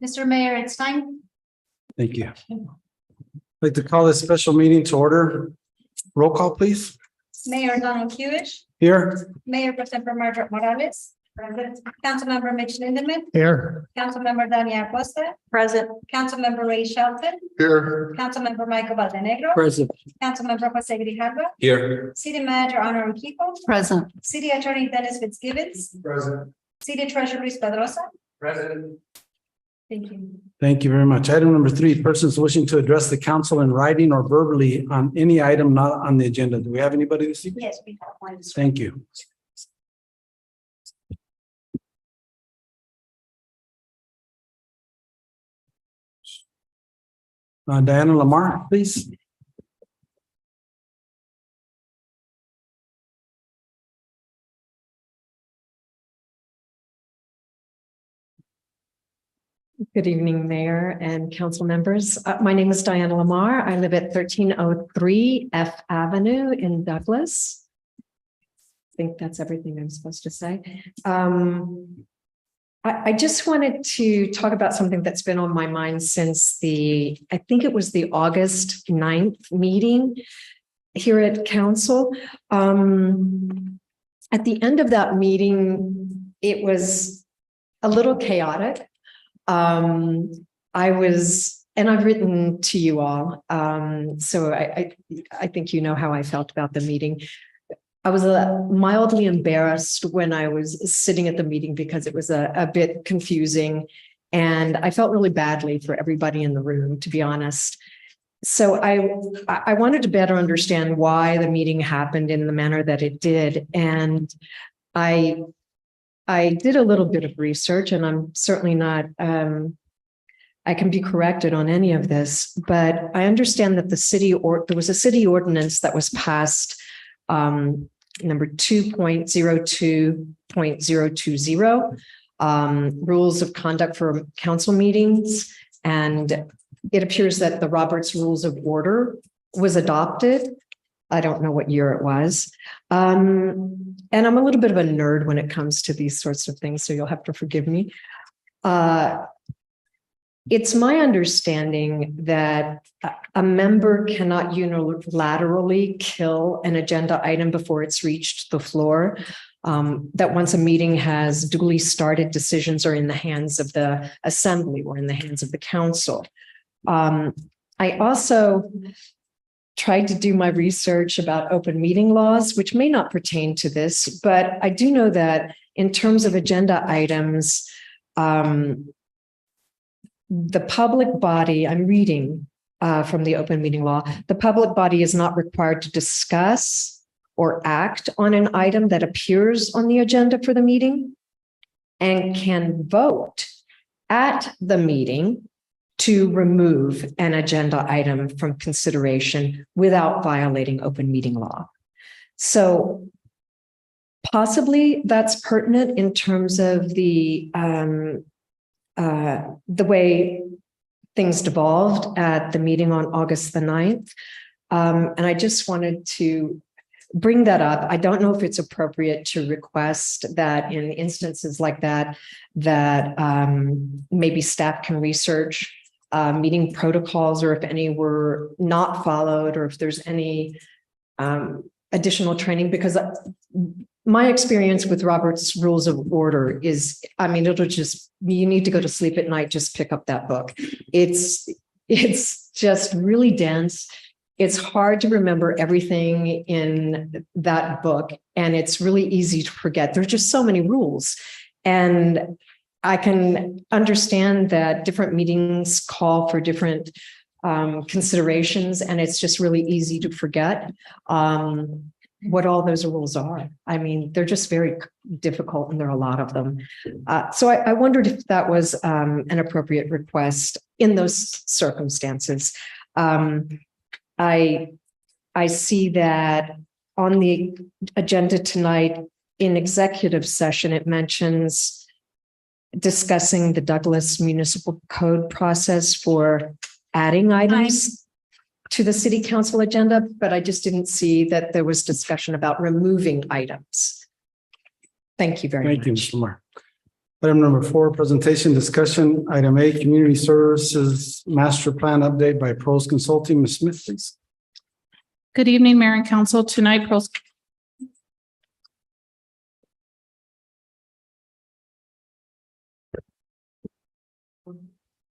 Mr. Mayor, it's time. Thank you. I'd like to call this special meeting to order. Roll call, please. Mayor Donald Hewish, Here. Mayor Pro Tempore Margaret Morales. Present. Councilmember Mitch Lindemann, Here. Councilmember Dania Acosta, Present. Councilmember Ray Shelton, Here. Councilmember Michael Valdenegro, Present. Councilmember Jose Grijalva, Here. City Manager Honor Kiko, Present. City Attorney Dennis Fitzgibbons, Present. City Treasurer Luis Pedrosa. Present. Thank you. Thank you very much. Item number 3, persons wishing to address the council in writing or verbally on any item not on the agenda. Do we have anybody this evening? Yes, we have one. Thank you. Diana Lamar, please. Good evening, Mayor and council members. My name is Diana Lamar. I live at 1303 F Avenue in Douglas. I think that's everything I'm supposed to say. I just wanted to talk about something that's been on my mind since I think it was the August 9th meeting here at council. At the end of that meeting, it was a little chaotic. I've written to you all. So I think you know how I felt about the meeting. I was mildly embarrassed when I was sitting at the meeting because it was a bit confusing and I felt really badly for everybody in the room, to be honest. So I wanted to better understand why the meeting happened in the manner that it did. And I did a little bit of research, and I'm certainly not, I can be corrected on any of this, but I understand that there was a city ordinance that was passed, number 2.02.020, rules of conduct for council meetings. And it appears that the Roberts Rules of Order was adopted. I don't know what year it was. And I'm a little bit of a nerd when it comes to these sorts of things, so you'll have to forgive me. It's my understanding that a member cannot unilaterally kill an agenda item before it's reached the floor. That once a meeting has duly started, decisions are in the hands of the assembly or in the hands of the council. I also tried to do my research about open meeting laws, which may not pertain to this, but I do know that in terms of agenda items, the public body, I'm reading from the open meeting law, the public body is not required to discuss or act on an item that appears on the agenda for the meeting and can vote at the meeting to remove an agenda item from consideration without violating open meeting law. So possibly that's pertinent in terms of the way things devolved at the meeting on August the 9th. And I just wanted to bring that up. I don't know if it's appropriate to request that in instances like that, maybe staff can research meeting protocols, or if any were not followed, or if there's any additional training, because my experience with Robert's Rules of Order is, I mean, it'll just, you need to go to sleep at night, just pick up that book. It's just really dense. It's hard to remember everything in that book, and it's really easy to forget. There's just so many rules. And I can understand that different meetings call for different considerations, and it's just really easy to forget what all those rules are. I mean, they're just very difficult, and there are a lot of them. So I wondered if that was an appropriate request in those circumstances. I see that on the agenda tonight in executive session, it mentions discussing the Douglas Municipal Code process for adding items to the city council agenda, but I just didn't see that there was discussion about removing items. Thank you very much. Thank you, Mr. Lamar. Item number 4, presentation discussion. Item A, community services master plan update by Pros Consulting. Ms. Smith, please. Good evening, Mayor and Council. Tonight, Pros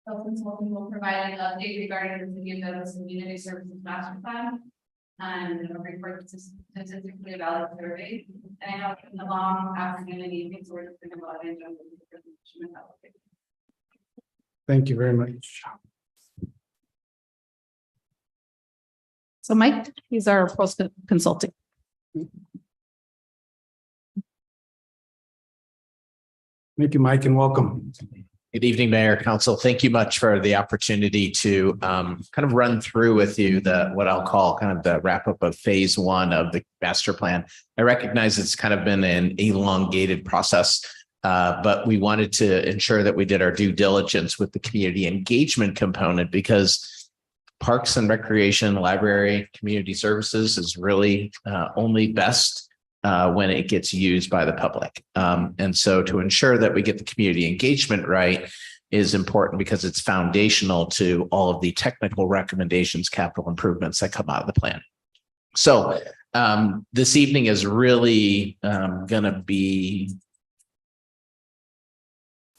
Consulting will provide an update regarding the City of Douglas Community Services Master Plan and a report that's statistically valid survey. And I know it's been a long afternoon and evening, so we're just going to go ahead and jump into the presentation without it. Thank you very much. So Mike, he's our Pros Consulting. Thank you, Mike, and welcome. Good evening, Mayor, Council. Thank you much for the opportunity to kind of run through with you what I'll call kind of the wrap up of phase 1 of the master plan. I recognize it's kind of been an elongated process, but we wanted to ensure that we did our due diligence with the community engagement component, because parks and recreation, library, community services is really only best when it gets used by the public. And so to ensure that we get the community engagement right is important, because it's foundational to all of the technical recommendations, capital improvements that come out of the plan. So this evening is really going to be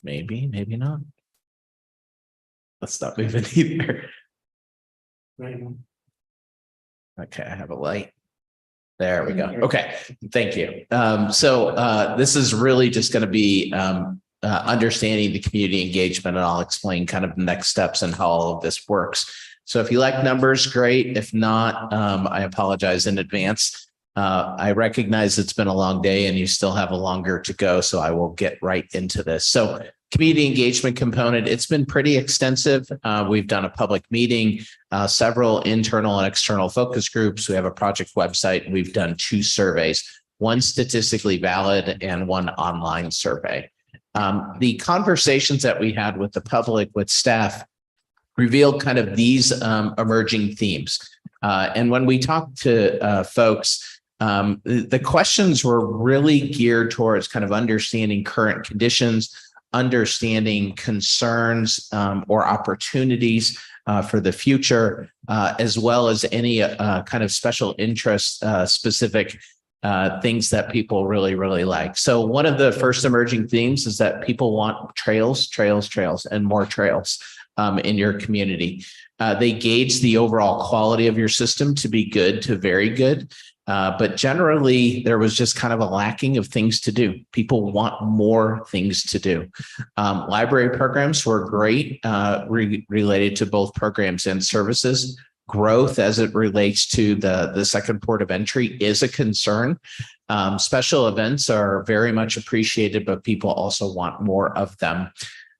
maybe not. Let's stop moving either. Okay, I have a light. There we go. Okay, thank you. So this is really just going to be understanding the community engagement, and I'll explain kind of the next steps and how all of this works. So if you like numbers, great. If not, I apologize in advance. I recognize it's been a long day and you still have a longer to go, so I will get right into this. So community engagement component, it's been pretty extensive. We've done a public meeting, several internal and external focus groups. We have a project website. We've done 2 surveys, one statistically valid and one online survey. The conversations that we had with the public, with staff, revealed kind of these emerging themes. And when we talked to folks, the questions were really geared towards kind of understanding current conditions, understanding concerns or opportunities for the future, as well as any kind of special interest specific things that people really, really like. So one of the first emerging themes is that people want trails, and more trails in your community. They gauge the overall quality of your system to be good to very good. But generally, there was just kind of a lacking of things to do. People want more things to do. Library programs were great, related to both programs and services. Growth as it relates to the second port of entry is a concern. Special events are very much appreciated, but people also want more of them.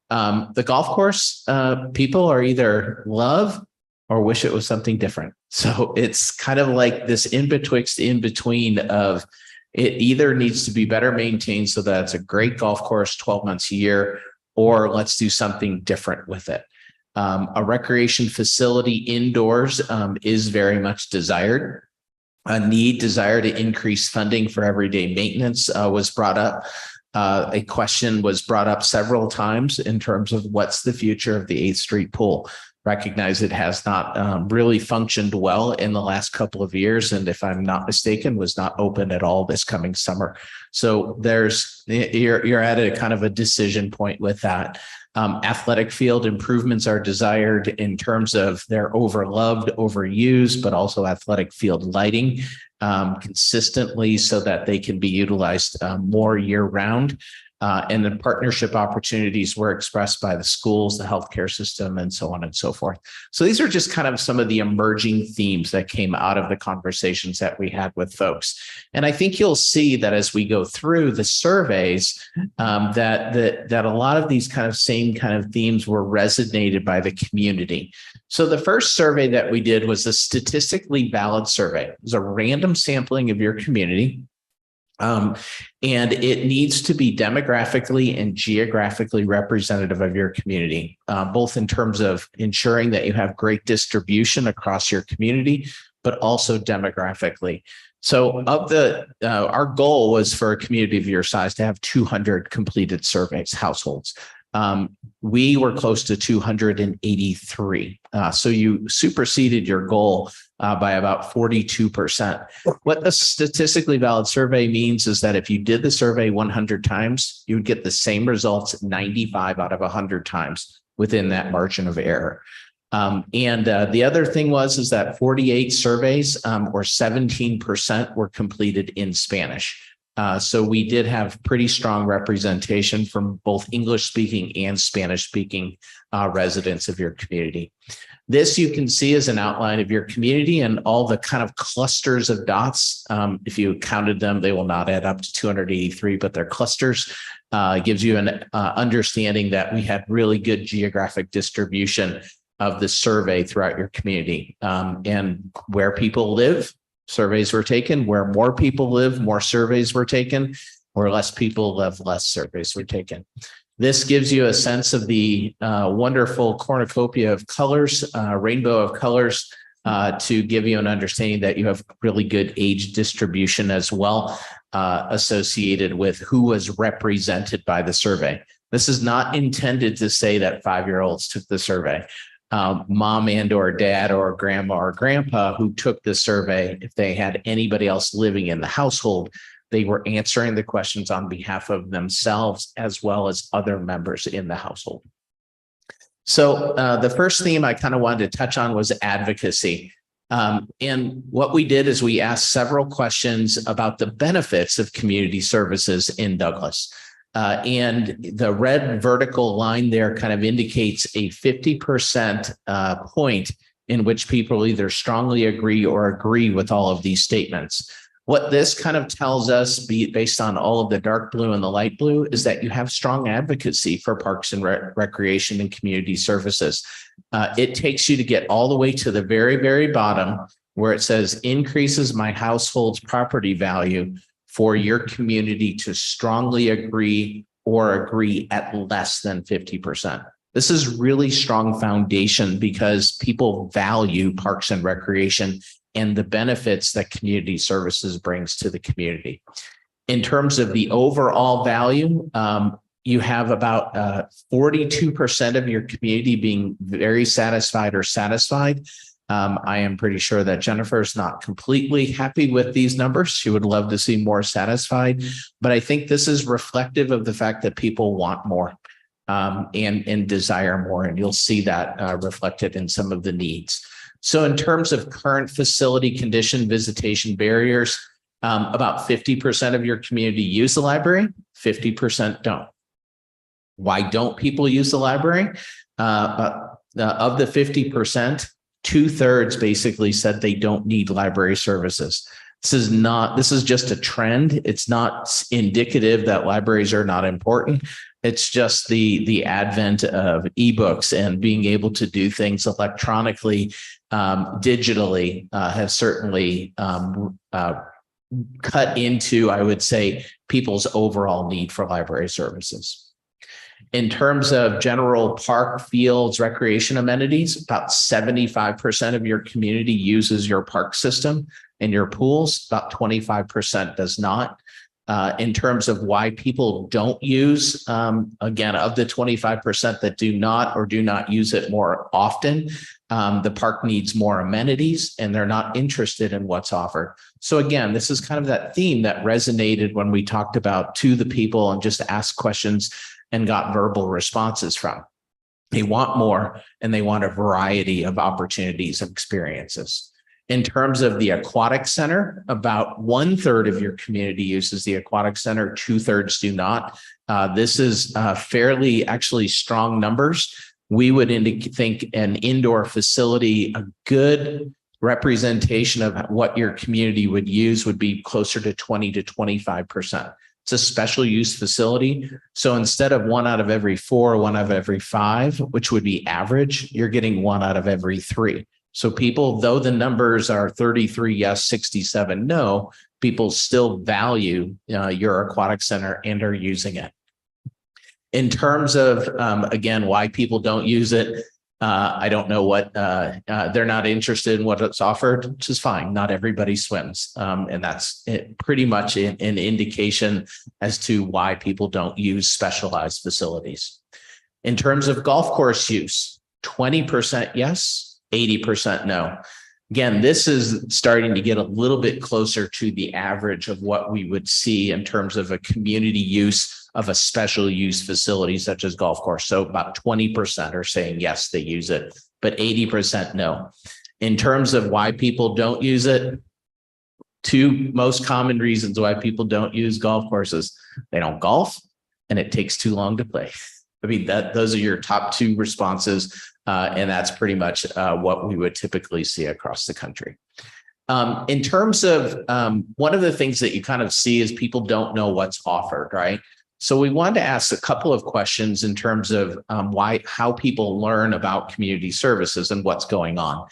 The golf course, people are either love or wish it was something different. So it's kind of like this in between of it either needs to be better maintained so that it's a great golf course 12 months a year, or let's do something different with it. A recreation facility indoors is very much desired. A desire to increase funding for everyday maintenance was brought up. A question was brought up several times in terms of what's the future of the 8th Street pool. Recognize it has not really functioned well in the last couple of years, and if I'm not mistaken, was not open at all this coming summer. So you're at a kind of a decision point with that. Athletic field improvements are desired in terms of they're overloved, overused, but also athletic field lighting consistently so that they can be utilized more year round. And then partnership opportunities were expressed by the schools, the healthcare system, and so on and so forth. So these are just kind of some of the emerging themes that came out of the conversations that we had with folks. And I think you'll see that as we go through the surveys, that a lot of these kind of same kind of themes were resonated by the community. So the first survey that we did was a statistically valid survey. It was a random sampling of your community. And it needs to be demographically and geographically representative of your community, both in terms of ensuring that you have great distribution across your community, but also demographically. So our goal was for a community of your size to have 200 completed surveys, households. We were close to 283. So you superseded your goal by about 42%. What the statistically valid survey means is that if you did the survey 100 times, you would get the same results 95 out of 100 times within that margin of error. The other thing is that 48 surveys or 17% were completed in Spanish. So we did have pretty strong representation from both English speaking and Spanish speaking residents of your community. This you can see as an outline of your community and all the kind of clusters of dots. If you counted them, they will not add up to 283, but they're clusters. Gives you an understanding that we had really good geographic distribution of the survey throughout your community, and where people live. Surveys were taken. Where more people live, more surveys were taken. Where less people live, less surveys were taken. This gives you a sense of the wonderful cornucopia of colors, rainbow of colors, to give you an understanding that you have really good age distribution as well, associated with who was represented by the survey. This is not intended to say that 5-year-olds took the survey. Mom and or dad or grandma or grandpa who took the survey, if they had anybody else living in the household, they were answering the questions on behalf of themselves as well as other members in the household. So the first theme I kind of wanted to touch on was advocacy. And what we did is we asked several questions about the benefits of community services in Douglas. And the red vertical line there kind of indicates a 50% point in which people either strongly agree or agree with all of these statements. What this kind of tells us, based on all of the dark blue and the light blue, is that you have strong advocacy for parks and recreation and community services. It takes you to get all the way to the very, very bottom where it says increases my household's property value for your community to strongly agree or agree at less than 50%. This is really strong foundation because people value parks and recreation and the benefits that community services brings to the community. In terms of the overall value, you have about 42% of your community being very satisfied or satisfied. I am pretty sure that Jennifer is not completely happy with these numbers. She would love to see more satisfied, but I think this is reflective of the fact that people want more and desire more, and you'll see that reflected in some of the needs. So in terms of current facility condition, visitation barriers, about 50% of your community use the library, 50% don't. Why don't people use the library? Of the 50%, 2/3 basically said they don't need library services. This is just a trend. It's not indicative that libraries are not important. It's just the advent of ebooks and being able to do things electronically, digitally, has certainly cut into, I would say, people's overall need for library services. In terms of general park, fields, recreation amenities, about 75% of your community uses your park system and your pools, about 25% does not. In terms of why people don't use, again, of the 25% that do not use it more often, the park needs more amenities and they're not interested in what's offered. So again, this is kind of that theme that resonated when we talked about to the people and just asked questions and got verbal responses from. They want more and they want a variety of opportunities and experiences. In terms of the aquatic center, about 1/3 of your community uses the aquatic center, 2/3 do not. This is fairly actually strong numbers. We would think an indoor facility, a good representation of what your community would use would be closer to 20 to 25%. It's a special use facility. So instead of 1 out of every 4, 1 out of every 5, which would be average, you're getting 1 out of every 3. So people, though the numbers are 33 yes, 67 no, people still value your aquatic center and are using it. In terms of, again, why people don't use it, I don't know what, they're not interested in what it's offered, which is fine. Not everybody swims. And that's pretty much an indication as to why people don't use specialized facilities. In terms of golf course use, 20% yes, 80% no. Again, this is starting to get a little bit closer to the average of what we would see in terms of a community use of a special use facility such as golf course. So about 20% are saying yes, they use it, but 80% no. In terms of why people don't use it, two most common reasons why people don't use golf courses: they don't golf and it takes too long to play. I mean, those are your top two responses. And that's pretty much what we would typically see across the country. In terms of one of the things that you kind of see is people don't know what's offered, right? So we wanted to ask a couple of questions in terms of how people learn about community services and what's going on.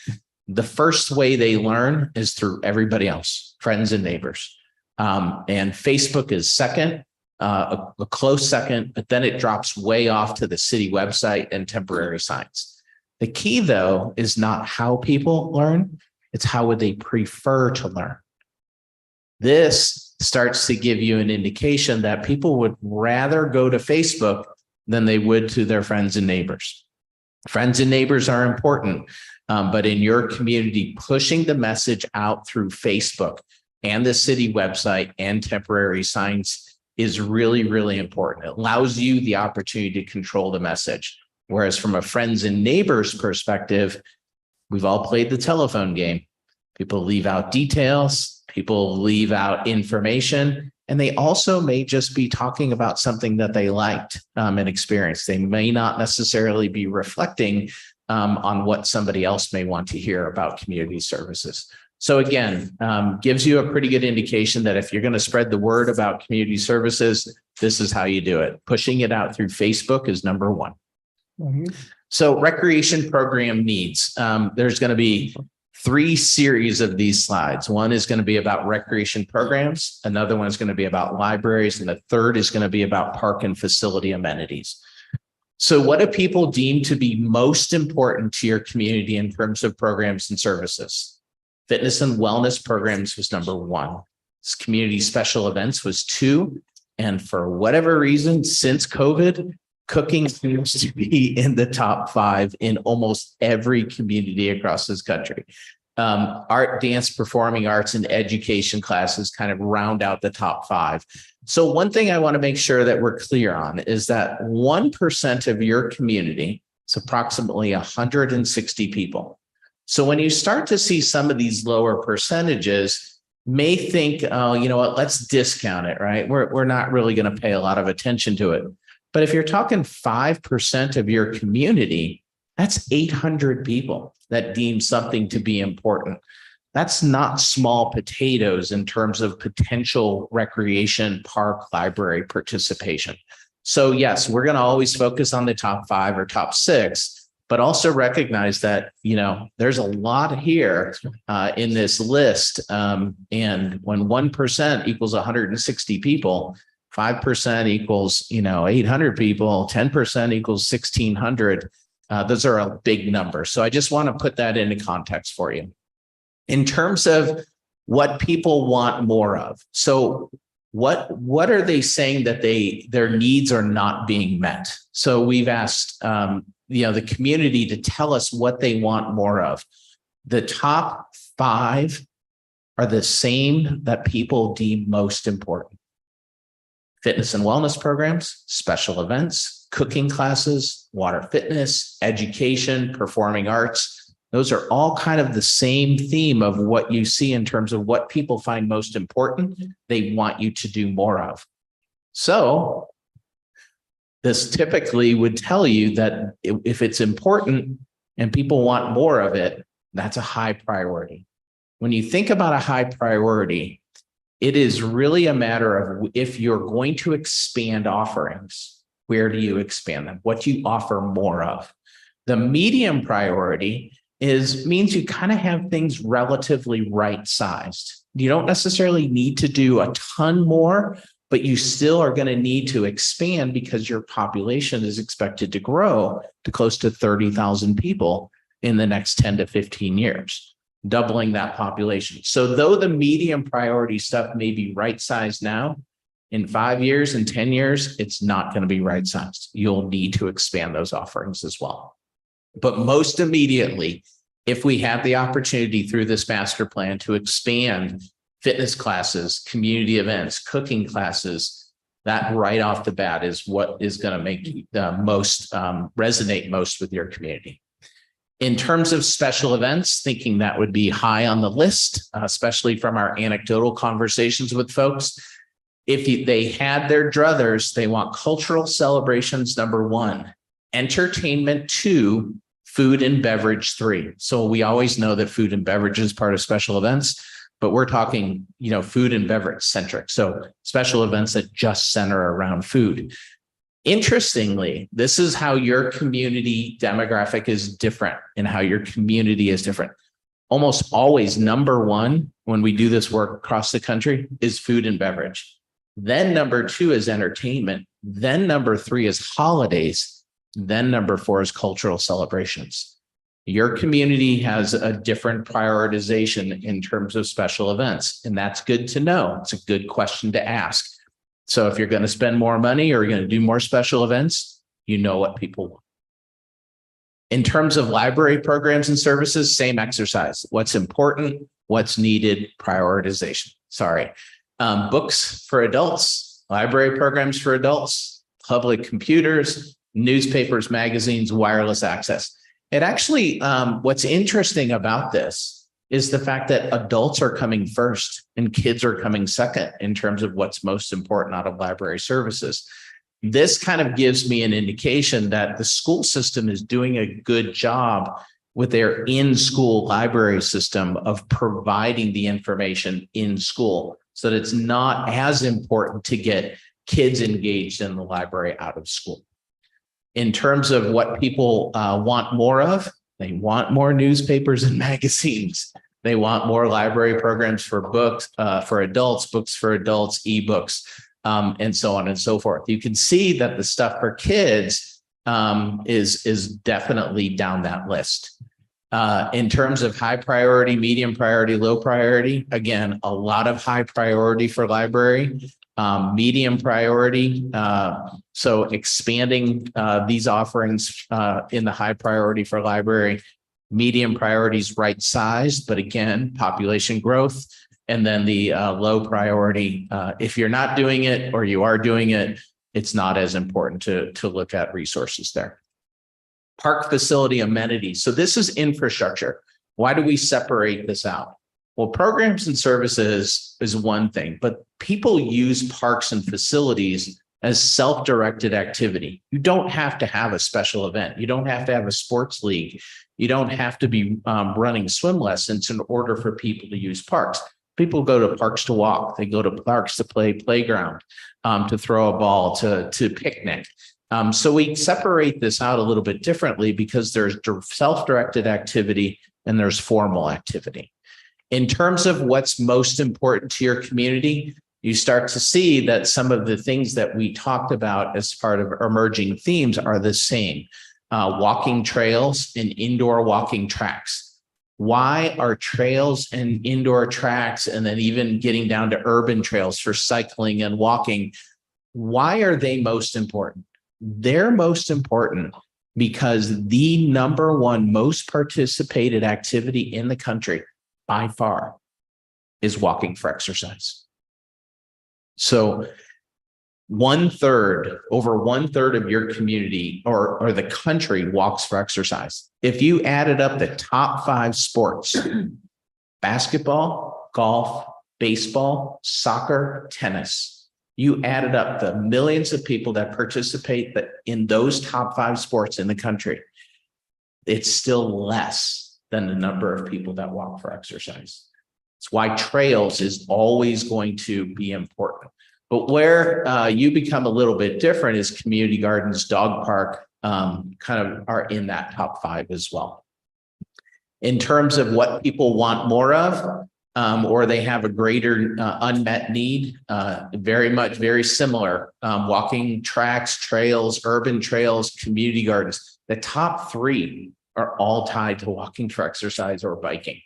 The first way they learn is through everybody else, friends and neighbors. And Facebook is second, a close second, but then it drops way off to the city website and temporary signs. The key, though, is not how people learn, it's how would they prefer to learn. This starts to give you an indication that people would rather go to Facebook than they would to their friends and neighbors. Friends and neighbors are important, but in your community, pushing the message out through Facebook and the city website and temporary signs is really, really important. It allows you the opportunity to control the message. Whereas from a friends and neighbors perspective, we've all played the telephone game. People leave out details, people leave out information, and they also may just be talking about something that they liked and experienced. They may not necessarily be reflecting on what somebody else may want to hear about community services. So again, gives you a pretty good indication that if you're going to spread the word about community services, this is how you do it. Pushing it out through Facebook is number one. So recreation program needs. There's going to be 3 series of these slides. One is going to be about recreation programs. Another one is going to be about libraries. And the third is going to be about park and facility amenities. So what do people deem to be most important to your community in terms of programs and services? Fitness and wellness programs was number 1. Community special events was 2. And for whatever reason, since COVID, cooking seems to be in the top 5 in almost every community across this country. Art, dance, performing arts, and education classes kind of round out the top 5. So one thing I want to make sure that we're clear on is that 1% of your community is approximately 160 people. So when you start to see some of these lower percentages, may think, oh, you know what, let's discount it, right? We're not really going to pay a lot of attention to it. But if you're talking 5% of your community, that's 800 people that deem something to be important. That's not small potatoes in terms of potential recreation, park, library participation. So yes, we're going to always focus on the top 5 or top 6, but also recognize that, you know, there's a lot here in this list. And when 1% equals 160 people, 5% equals, 800 people, 10% equals 1,600. Those are a big number. So I just want to put that into context for you. In terms of what people want more of. So what are they saying that their needs are not being met? So we've asked, the community to tell us what they want more of. The top 5 are the same that people deem most important. Fitness and wellness programs, special events, cooking classes, water fitness, education, performing arts. Those are all kind of the same theme of what you see in terms of what people find most important, they want you to do more of. So this typically would tell you that if it's important and people want more of it, that's a high priority. When you think about a high priority, it is really a matter of if you're going to expand offerings, where do you expand them? What do you offer more of? The medium priority means you kind of have things relatively right sized. You don't necessarily need to do a ton more, but you still are going to need to expand because your population is expected to grow to close to 30,000 people in the next 10 to 15 years, doubling that population. So though the medium priority stuff may be right sized now, in 5 years and 10 years, it's not going to be right sized. You'll need to expand those offerings as well. But most immediately, if we have the opportunity through this master plan to expand fitness classes, community events, cooking classes, that right off the bat is what is going to make the most resonate most with your community. In terms of special events, thinking that would be high on the list, especially from our anecdotal conversations with folks. If they had their druthers, they want cultural celebrations, number 1, entertainment 2, food and beverage 3. So we always know that food and beverage is part of special events, but we're talking, food and beverage centric. So special events that just center around food. Interestingly, this is how your community demographic is different and how your community is different. Almost always number 1, when we do this work across the country, is food and beverage. Then number 2 is entertainment. Then number 3 is holidays. Then number 4 is cultural celebrations. Your community has a different prioritization in terms of special events, and that's good to know. It's a good question to ask. So if you're going to spend more money or you're going to do more special events, you know what people want. In terms of library programs and services, same exercise. What's important, what's needed, prioritization. Books for adults, library programs for adults, public computers, newspapers, magazines, wireless access. It actually, what's interesting about this is the fact that adults are coming first and kids are coming second in terms of what's most important out of library services. This kind of gives me an indication that the school system is doing a good job with their in-school library system of providing the information in school, so that it's not as important to get kids engaged in the library out of school. In terms of what people want more of, they want more newspapers and magazines. They want more library programs for books, for adults, books for adults, ebooks, and so on and so forth. You can see that the stuff for kids is definitely down that list. In terms of high priority, medium priority, low priority, again, a lot of high priority for library, medium priority. So expanding these offerings in the high priority for library, medium priorities right sized, but again, population growth. And then the low priority, if you're not doing it or you are doing it, it's not as important to look at resources there. Park facility amenities. So this is infrastructure. Why do we separate this out? Well, programs and services is one thing, but people use parks and facilities as self-directed activity. You don't have to have a special event. You don't have to have a sports league. You don't have to be running swim lessons in order for people to use parks. People go to parks to walk. They go to parks to play playground, to throw a ball, to picnic. So we separate this out a little bit differently because there's self-directed activity and there's formal activity. In terms of what's most important to your community, you start to see that some of the things that we talked about as part of emerging themes are the same. Walking trails and indoor walking tracks. Why are trails and indoor tracks, and then even getting down to urban trails for cycling and walking, why are they most important? They're most important because the number one most participated activity in the country by far is walking for exercise. So over one third of your community or the country walks for exercise. If you added up the top 5 sports, basketball, golf, baseball, soccer, tennis, you added up the millions of people that participate in those top 5 sports in the country, it's still less than the number of people that walk for exercise. It's why trails is always going to be important. But where you become a little bit different is community gardens, dog park, kind of are in that top 5 as well. In terms of what people want more of, or they have a greater unmet need, very similar. Walking tracks, trails, urban trails, community gardens. The top three are all tied to walking for exercise or biking.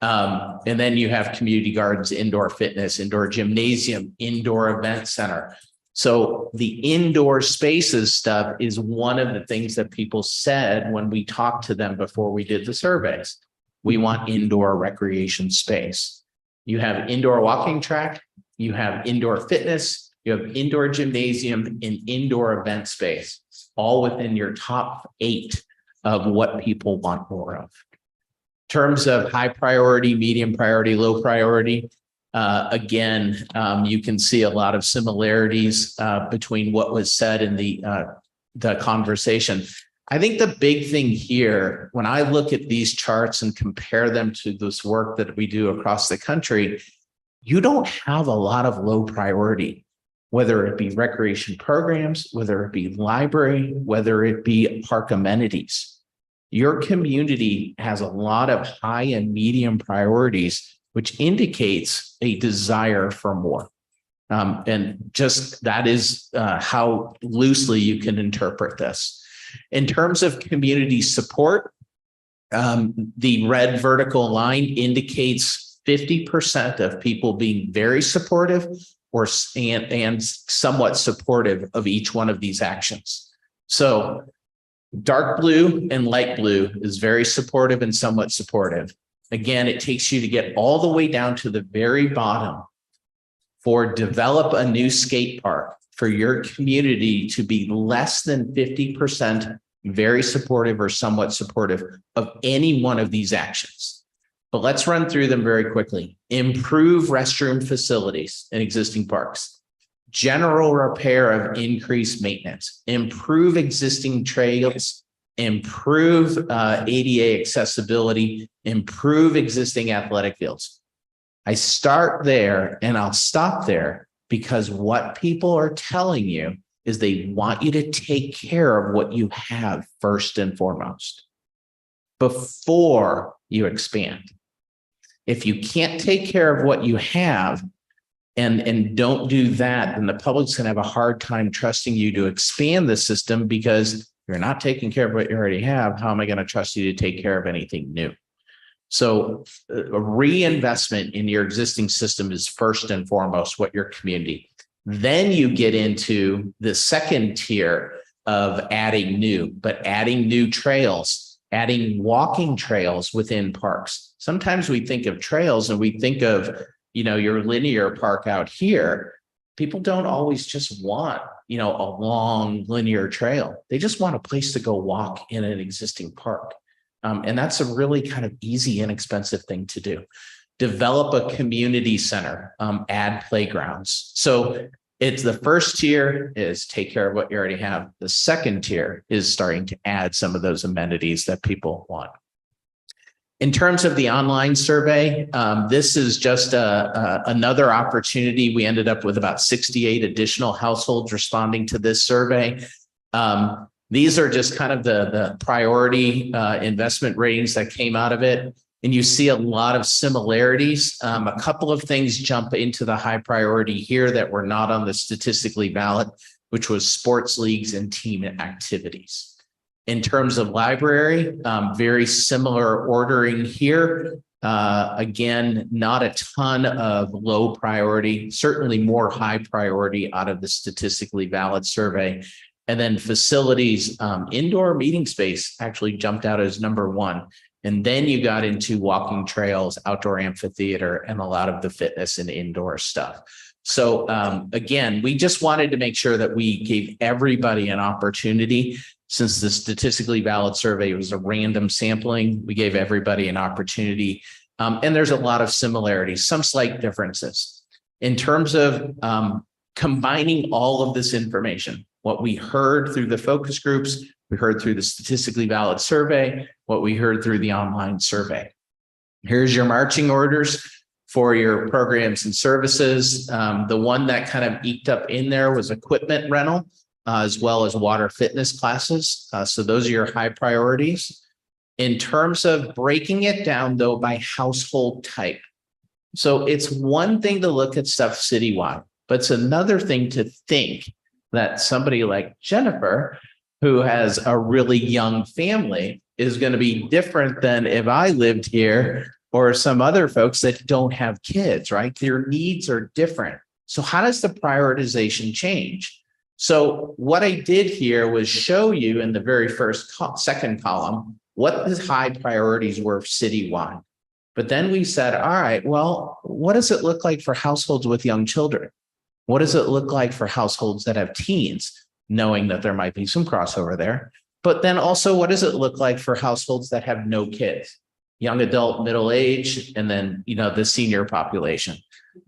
And then you have community gardens, indoor fitness, indoor gymnasium, indoor event center. So the indoor spaces stuff is one of the things that people said when we talked to them before we did the surveys. We want indoor recreation space. You have indoor walking track, you have indoor fitness, you have indoor gymnasium and indoor event space, all within your top 8 of what people want more of. In terms of high priority, medium priority, low priority, again, you can see a lot of similarities between what was said in the conversation. I think the big thing here, when I look at these charts and compare them to this work that we do across the country, you don't have a lot of low priority, whether it be recreation programs, whether it be library, whether it be park amenities. Your community has a lot of high and medium priorities, which indicates a desire for more. And just that is how loosely you can interpret this. In terms of community support, the red vertical line indicates 50% of people being very supportive and somewhat supportive of each one of these actions. So dark blue and light blue is very supportive and somewhat supportive. Again, it takes you to get all the way down to the very bottom for develop a new skate park for your community to be less than 50% very supportive or somewhat supportive of any one of these actions. But let's run through them very quickly. Improve restroom facilities in existing parks. General repair of increased maintenance, improve existing trails, improve ADA accessibility, improve existing athletic fields. I start there and I'll stop there because what people are telling you is they want you to take care of what you have first and foremost before you expand. If you can't take care of what you have, and don't do that, then the public's going to have a hard time trusting you to expand the system because you're not taking care of what you already have. How am I going to trust you to take care of anything new? So a reinvestment in your existing system is first and foremost what your community. Then you get into the second tier of adding new trails, adding walking trails within parks. Sometimes we think of trails and we think of your linear park out here. People don't always just want, a long linear trail. They just want a place to go walk in an existing park. And that's a really kind of easy, inexpensive thing to do. Develop a community center, add playgrounds. So it's the first tier is take care of what you already have. The second tier is starting to add some of those amenities that people want. In terms of the online survey, this is just another opportunity. We ended up with about 68 additional households responding to this survey. These are just kind of the priority investment ratings that came out of it. And you see a lot of similarities. A couple of things jump into the high priority here that were not on the statistically valid, which was sports leagues and team activities. In terms of library, very similar ordering here. Again, not a ton of low priority, certainly more high priority out of the statistically valid survey. And then facilities, indoor meeting space actually jumped out as number 1. And then you got into walking trails, outdoor amphitheater, and a lot of the fitness and indoor stuff. So again, we just wanted to make sure that we gave everybody an opportunity. Since the statistically valid survey was a random sampling, we gave everybody an opportunity. And there's a lot of similarities, some slight differences. In terms of combining all of this information, what we heard through the focus groups, we heard through the statistically valid survey, what we heard through the online survey. Here's your marching orders for your programs and services. The one that kind of eked up in there was equipment rental, as well as water fitness classes. So those are your high priorities. In terms of breaking it down though by household type. So it's one thing to look at stuff citywide, but it's another thing to think that somebody like Jennifer, who has a really young family, is going to be different than if I lived here or some other folks that don't have kids, right? Their needs are different. So how does the prioritization change? So what I did here was show you in the very second column what the high priorities were citywide. But then we said, all right, well, what does it look like for households with young children? What does it look like for households that have teens, knowing that there might be some crossover there? But then also, what does it look like for households that have no kids, young adult, middle age, and then, the senior population?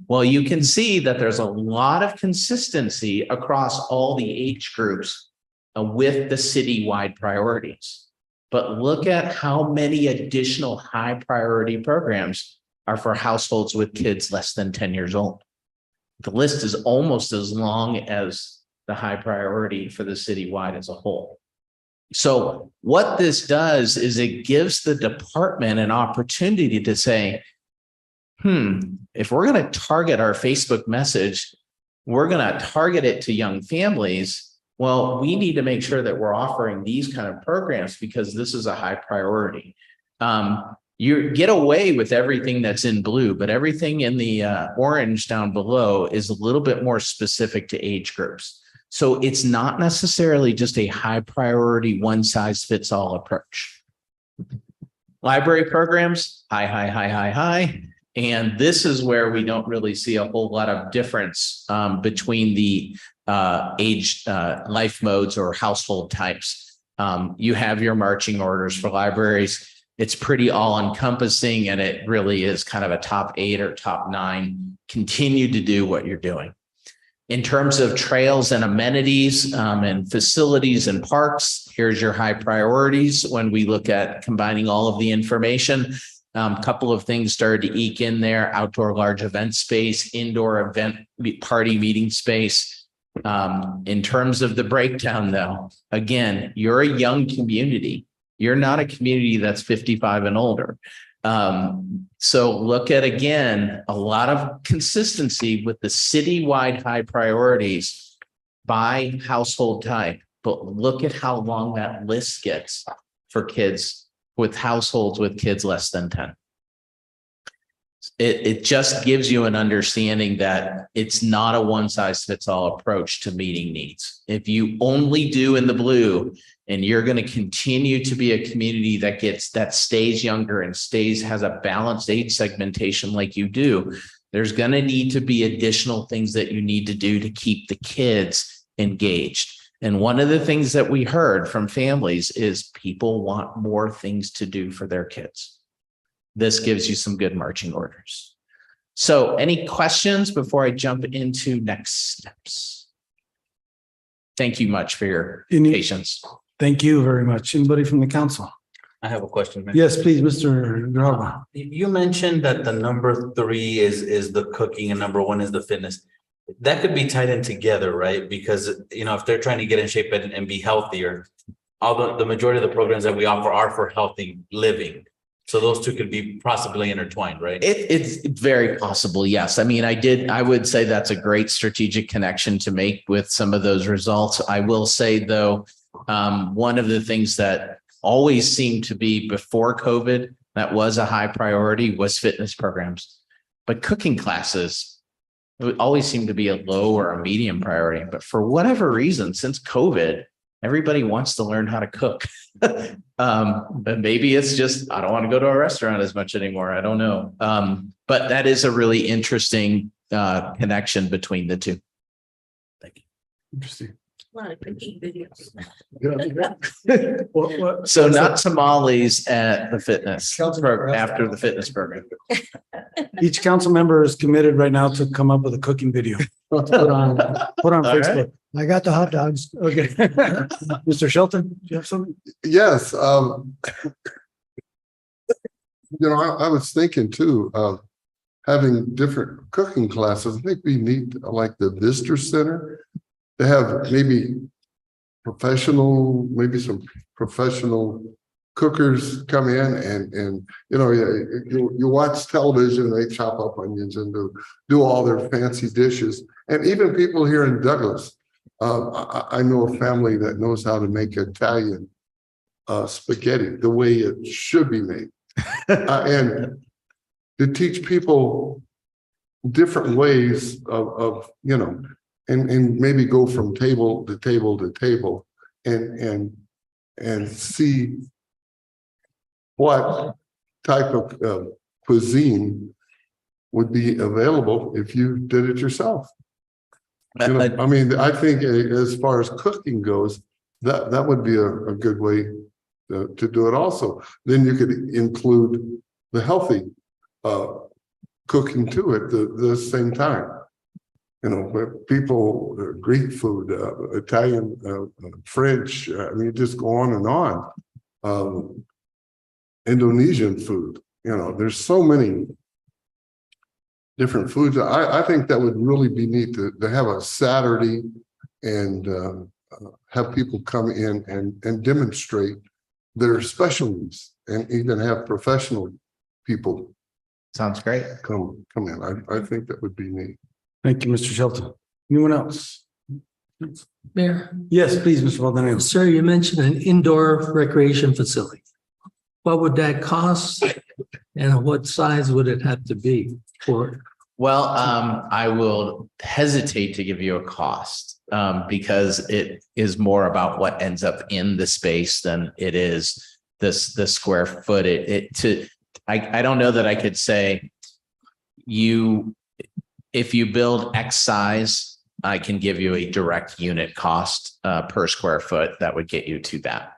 Well, you can see that there's a lot of consistency across all the age groups with the citywide priorities. But look at how many additional high priority programs are for households with kids less than 10 years old. The list is almost as long as the high priority for the citywide as a whole. So what this does is it gives the department an opportunity to say, if we're going to target our Facebook message, we're going to target it to young families. Well, we need to make sure that we're offering these kind of programs because this is a high priority. You get away with everything that's in blue, but everything in the orange down below is a little bit more specific to age groups. So it's not necessarily just a high priority, one size fits all approach. Library programs, high. And this is where we don't really see a whole lot of difference between the age life modes or household types. You have your marching orders for libraries. It's pretty all encompassing, and it really is kind of a top 8 or top 9. Continue to do what you're doing. In terms of trails and amenities and facilities and parks, here's your high priorities when we look at combining all of the information. Couple of things started to eke in there: outdoor large event space, indoor event party meeting space. In terms of the breakdown, though, again, you're a young community. You're not a community that's 55 and older. So look at, again, a lot of consistency with the citywide high priorities by household type, but look at how long that list gets for kids with households with kids less than 10. It just gives you an understanding that it's not a one size fits all approach to meeting needs. If you only do in the blue, and you're going to continue to be a community that stays younger and has a balanced age segmentation like you do, there's going to need to be additional things that you need to do to keep the kids engaged. And one of the things that we heard from families is people want more things to do for their kids. This gives you some good marching orders. So any questions before I jump into next steps? Thank you much for your patience. Thank you very much. Anybody from the council? I have a question, Mayor. Yes, please, Mr. Grijalva. You mentioned that the number 3 is the cooking and number 1 is the fitness. That could be tied in together, right? Because, if they're trying to get in shape and be healthier, all the majority of the programs that we offer are for healthy living. So those two could be possibly intertwined, right? It's very possible, yes. I mean, I would say that's a great strategic connection to make with some of those results. I will say, though, one of the things that always seemed to be before COVID that was a high priority was fitness programs. But cooking classes always seemed to be a low or a medium priority. But for whatever reason, since COVID, everybody wants to learn how to cook. But maybe it's just, I don't want to go to a restaurant as much anymore. I don't know. But that is a really interesting connection between the two. Thank you. Interesting. What? So not tamales at the fitness after the fitness program. Each council member is committed right now to come up with a cooking video. Put on Facebook. I got the hot dogs. Okay. Mr. Shelton, do you have something? Yes. I was thinking too, having different cooking classes. I think we need like the visitor center to have maybe some professional cookers come in and, you know, you watch television, they chop up onions and do all their fancy dishes. And even people here in Douglas, I know a family that knows how to make Italian spaghetti the way it should be made. And to teach people different ways of you know, and maybe go from table to table to table and see what type of cuisine would be available if you did it yourself. You know, I mean, I think as far as cooking goes, that would be a good way to do it also. Then you could include the healthy cooking to it at the same time. You know, where people, Greek food, Italian, French, I mean, just go on and on. Indonesian food, you know, there's so many different foods. I think that would really be neat to have a Saturday and have people come in and demonstrate their specialties and even have professional people Sounds great. come in. I think that would be neat. Thank you, Mr. Shelton. Anyone else? Mayor, Yes, please, Mr. Baldonado. sir, you mentioned an indoor recreation facility. What would that cost and what size would it have to be for? Well, I will hesitate to give you a cost because it is more about what ends up in the space than it is the square foot. I don't know that I could say if you build X size, I can give you a direct unit cost per square foot that would get you to that.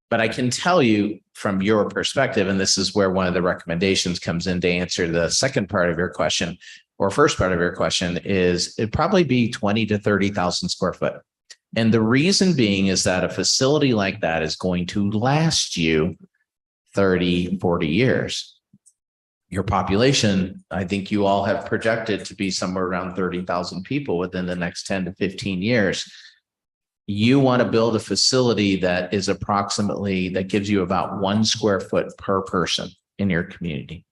But I can tell you from your perspective, and this is where one of the recommendations comes in to answer the second part of your question, or first part of your question, is it'd probably be 20 to 30,000 square foot. And the reason being is that a facility like that is going to last you 30, 40 years. Your population, I think you all have projected to be somewhere around 30,000 people within the next 10 to 15 years. You want to build a facility that is that gives you about 1 square foot per person in your community.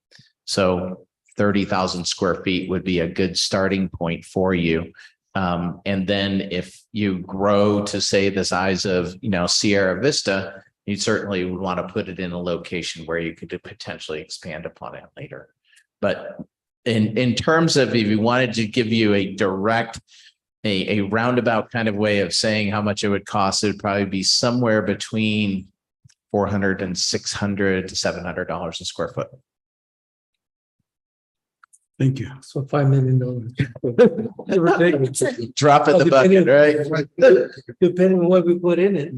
So 30,000 square feet would be a good starting point for you. And then if you grow to say the size of, Sierra Vista, you certainly would want to put it in a location where you could potentially expand upon it later. But in terms of if you wanted to give you a direct, a roundabout kind of way of saying how much it would cost, it would probably be somewhere between $400 and $600 to $700 a square foot. Thank you. So $5 million. Drop in the bucket, right? Depending on what we put in it.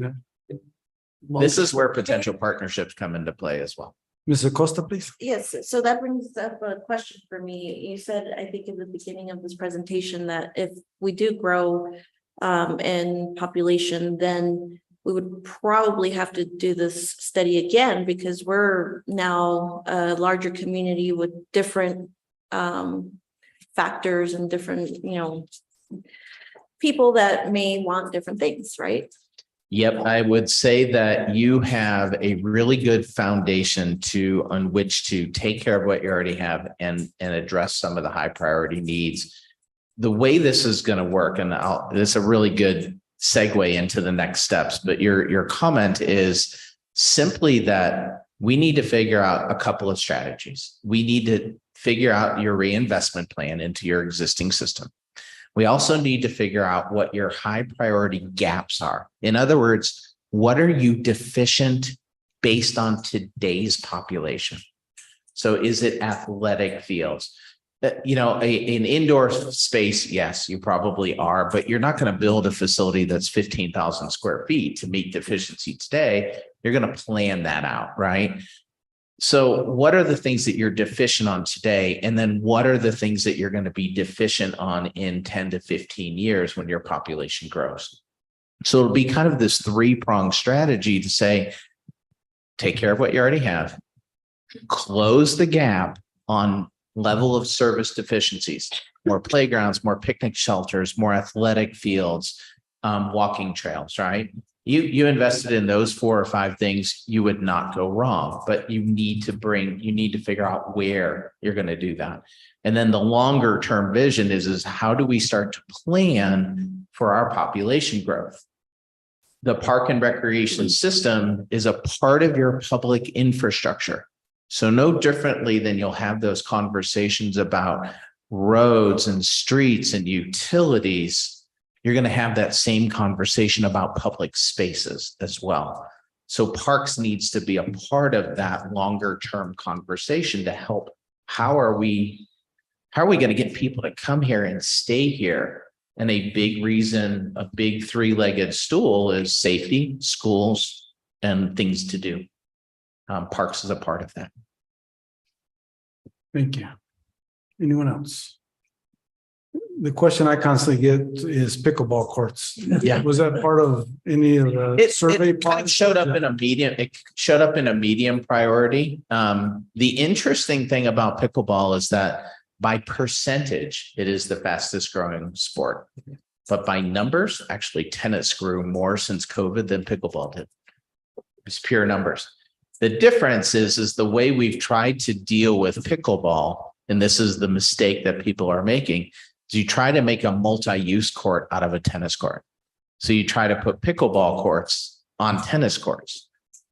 This is where potential partnerships come into play as well. Ms. Acosta, please. Yes, so that brings up a question for me. You said, I think in the beginning of this presentation, that if we do grow in population, then we would probably have to do this study again because we're now a larger community with different factors and different, people that may want different things, right? Yep, I would say that you have a really good foundation on which to take care of what you already have and address some of the high priority needs. The way this is going to work, and this is a really good segue into the next steps, but your comment is simply that we need to figure out a couple of strategies. We need to figure out your reinvestment plan into your existing system. We also need to figure out what your high priority gaps are. In other words, what are you deficient based on today's population? So is it athletic fields? An indoor space, yes, you probably are, but you're not going to build a facility that's 15,000 square feet to meet deficiency today. You're going to plan that out, right? So what are the things that you're deficient on today? And then what are the things that you're going to be deficient on in 10 to 15 years when your population grows? So it'll be kind of this three-pronged strategy to say, take care of what you already have, close the gap on level of service deficiencies, more playgrounds, more picnic shelters, more athletic fields, walking trails, right? You invested in those 4 or 5 things, you would not go wrong, but you need to figure out where you're going to do that. And then the longer term vision is how do we start to plan for our population growth? The park and recreation system is a part of your public infrastructure. So no differently than you'll have those conversations about roads and streets and utilities, you're going to have that same conversation about public spaces as well. So parks needs to be a part of that longer term conversation to help. How are we going to get people to come here and stay here? And a big reason, a big 3-legged stool is safety, schools, and things to do. Parks is a part of that. Thank you. Anyone else? The question I constantly get is pickleball courts. Yeah. Was that part of any of the survey? It kind of showed up in a medium. It showed up in a medium priority. The interesting thing about pickleball is that by percentage, it is the fastest growing sport. But by numbers, actually tennis grew more since COVID than pickleball did. It's pure numbers. The difference is the way we've tried to deal with pickleball, and this is the mistake that people are making, is you try to make a multi-use court out of a tennis court. So you try to put pickleball courts on tennis courts.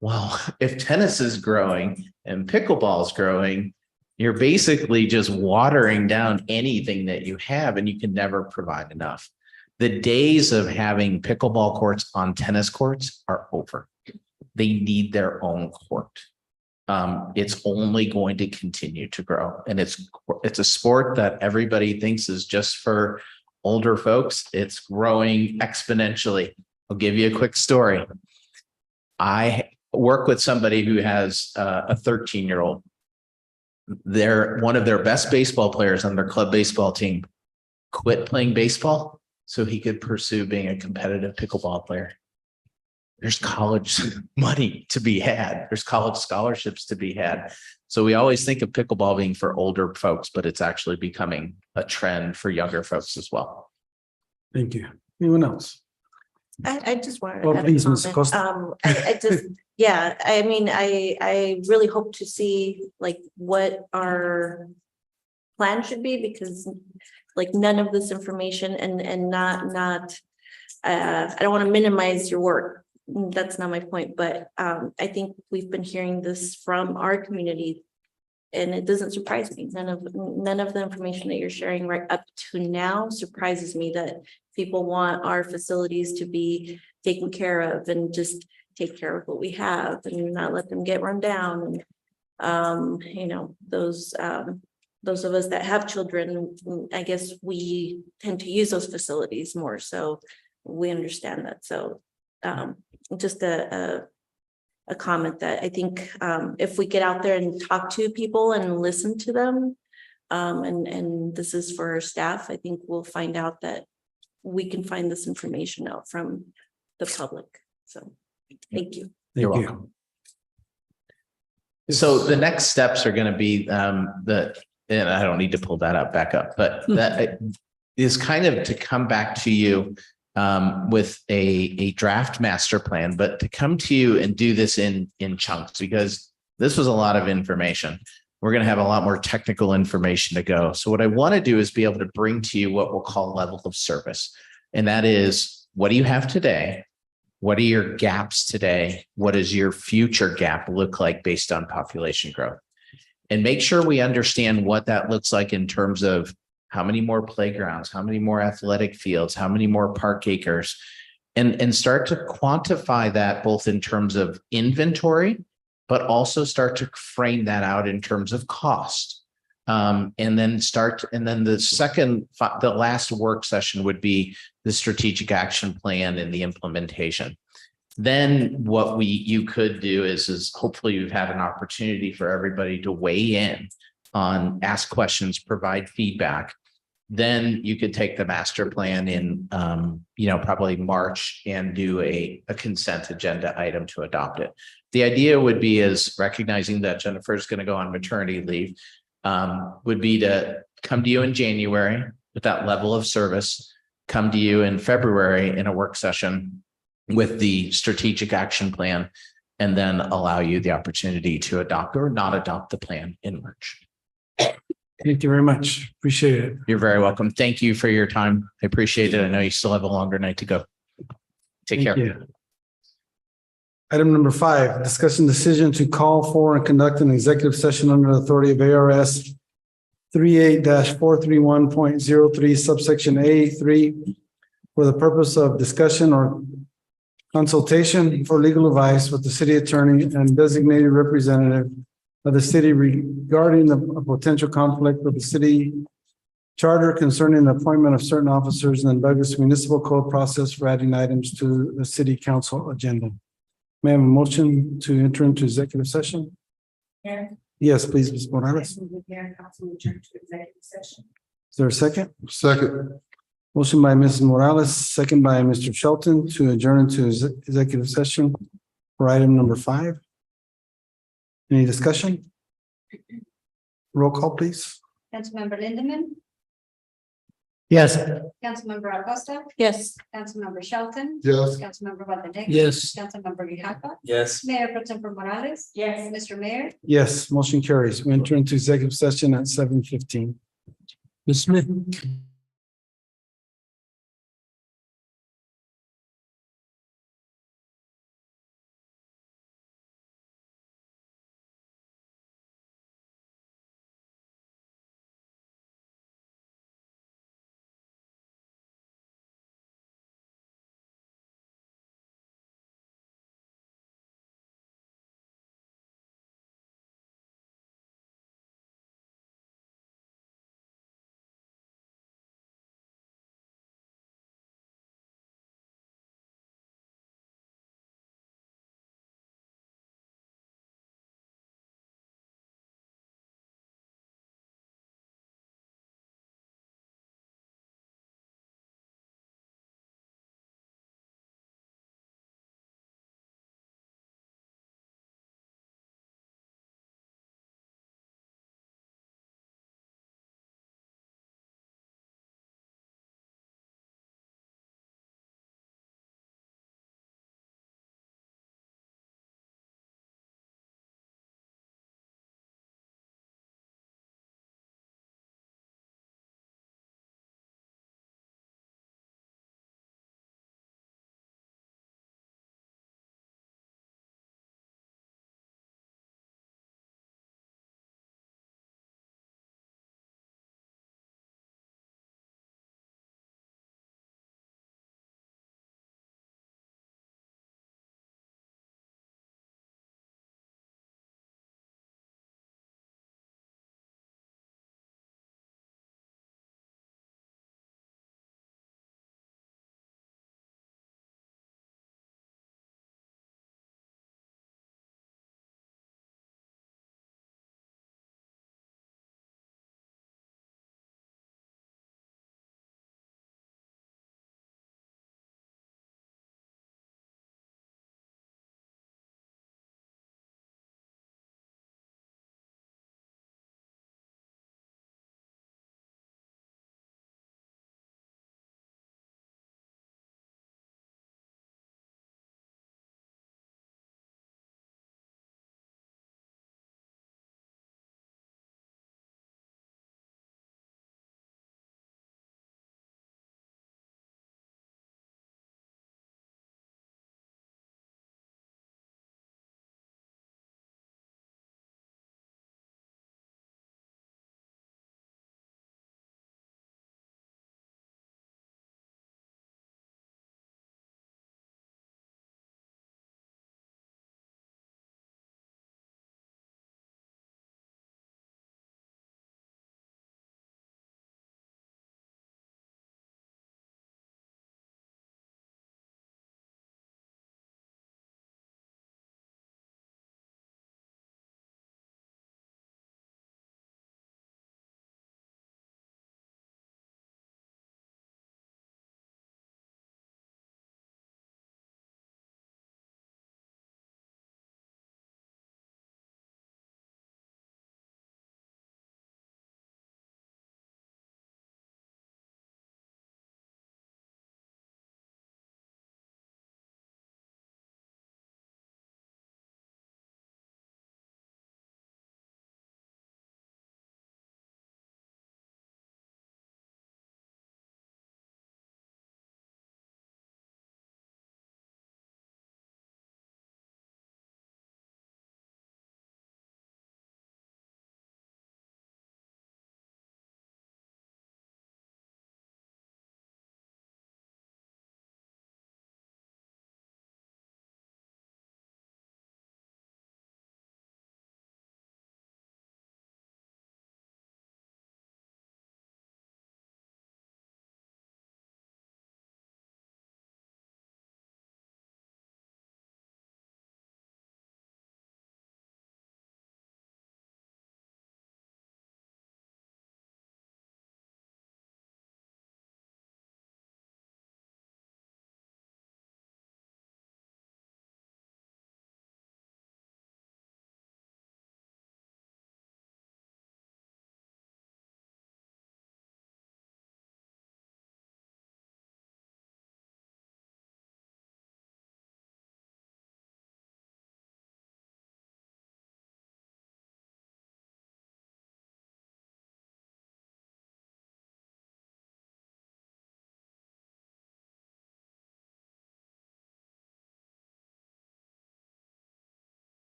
Well, if tennis is growing and pickleball is growing, you're basically just watering down anything that you have, and you can never provide enough. The days of having pickleball courts on tennis courts are over. They need their own court. It's only going to continue to grow. And it's a sport that everybody thinks is just for older folks. It's growing exponentially. I'll give you a quick story. I work with somebody who has a 13-year-old. They're one of their best baseball players on their club baseball team quit playing baseball so he could pursue being a competitive pickleball player. There's college money to be had. There's college scholarships to be had. So we always think of pickleball being for older folks, but it's actually becoming a trend for younger folks as well. Thank you. Anyone else? I just wanted. Well, to add a please, Ms. comment. Acosta. I just, yeah, I mean, I really hope to see like what our plan should be, because like none of this information and not, I don't want to minimize your work. That's not my point, but I think we've been hearing this from our community, and it doesn't surprise me. None of the information that you're sharing right up to now surprises me, that people want our facilities to be taken care of and just take care of what we have and not let them get run down. And you know, those of us that have children, I guess we tend to use those facilities more, so we understand that. So just a comment that I think if we get out there and talk to people and listen to them, and this is for our staff, I think we'll find out that we can find this information out from the public. So thank you. You're Thank welcome. you. So the next steps are going to be and I don't need to pull that up back up, but that is kind of to come back to you with a draft master plan, but to come to you and do this in chunks, because this was a lot of information. We're going to have a lot more technical information to go. So what I want to do is be able to bring to you what we'll call level of service. And that is, what do you have today? What are your gaps today? What does your future gap look like based on population growth? And make sure we understand what that looks like in terms of how many more playgrounds, how many more athletic fields, how many more park acres, and start to quantify that both in terms of inventory, but also start to frame that out in terms of cost. And then the last work session would be the strategic action plan and the implementation. Then what you could do is hopefully you've had an opportunity for everybody to weigh in on, ask questions, provide feedback. Then you could take the master plan in, probably March, and do a consent agenda item to adopt it. The idea would be, is recognizing that Jennifer is going to go on maternity leave, would be to come to you in January with that level of service, come to you in February in a work session with the strategic action plan and then allow you the opportunity to adopt or not adopt the plan in March. Thank you very much. Appreciate it. You're very welcome. Thank you for your time. I appreciate it. I know you still have a longer night to go. Take Thank care. you. Item number 5, discussion decision to call for and conduct an executive session under the authority of ARS 38-431.03 subsection A3 for the purpose of discussion or consultation for legal advice with the city attorney and designated representative of the city regarding a potential conflict with the city charter concerning the appointment of certain officers in the Douglas Municipal Code process for adding items to the city council agenda. May I have a motion to enter into executive session? Mayor. Yes, please, Ms. Morales. Mayor and council return to executive session. Is there a second? Second, Motion by Mrs. Morales, second by Mr. Shelton to adjourn into executive session for item number 5. Any discussion? Roll call, please. Councilmember Lindemann, Yes. Councilmember Acosta, Yes. Councilmember Shelton. yes. Councilmember Waldenex. Yes. Councilmember Grijalva, Yes. Mayor Pro Tempore Morales. Yes. Mr. Mayor. Yes, motion carries. We enter into executive session at 7:15. Ms. Smith.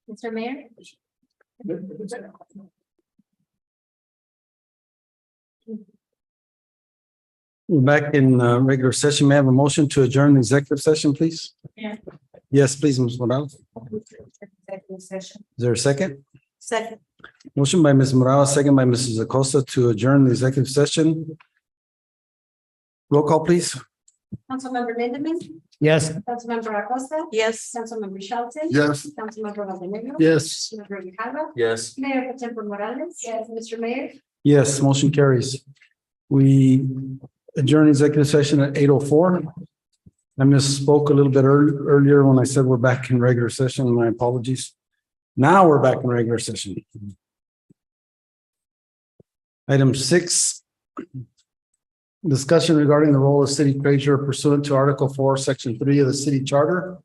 Mr. Mayor? We're back in regular session. May I have a motion to adjourn the executive session, please? Yeah. Yes, please, Ms. Morales. Executive session. Is there a second? Second. Motion by Ms. Morales, second by Mrs. Acosta to adjourn the executive session. Roll call, please. Councilmember Lindemann, Yes. Councilmember Acosta. Yes. Councilmember Shelton. Yes. Councilmember Montenegro. Yes. Councilmember Grijalva. Yes. Mayor Potempo Morales. Yes. Mr. Mayor. Yes, motion carries. We adjourn executive session at 8:04. I misspoke a little bit earlier when I said we're back in regular session. My apologies. Now we're back in regular session. Item 6. Discussion regarding the role of city treasurer pursuant to Article 4, Section 3 of the city charter.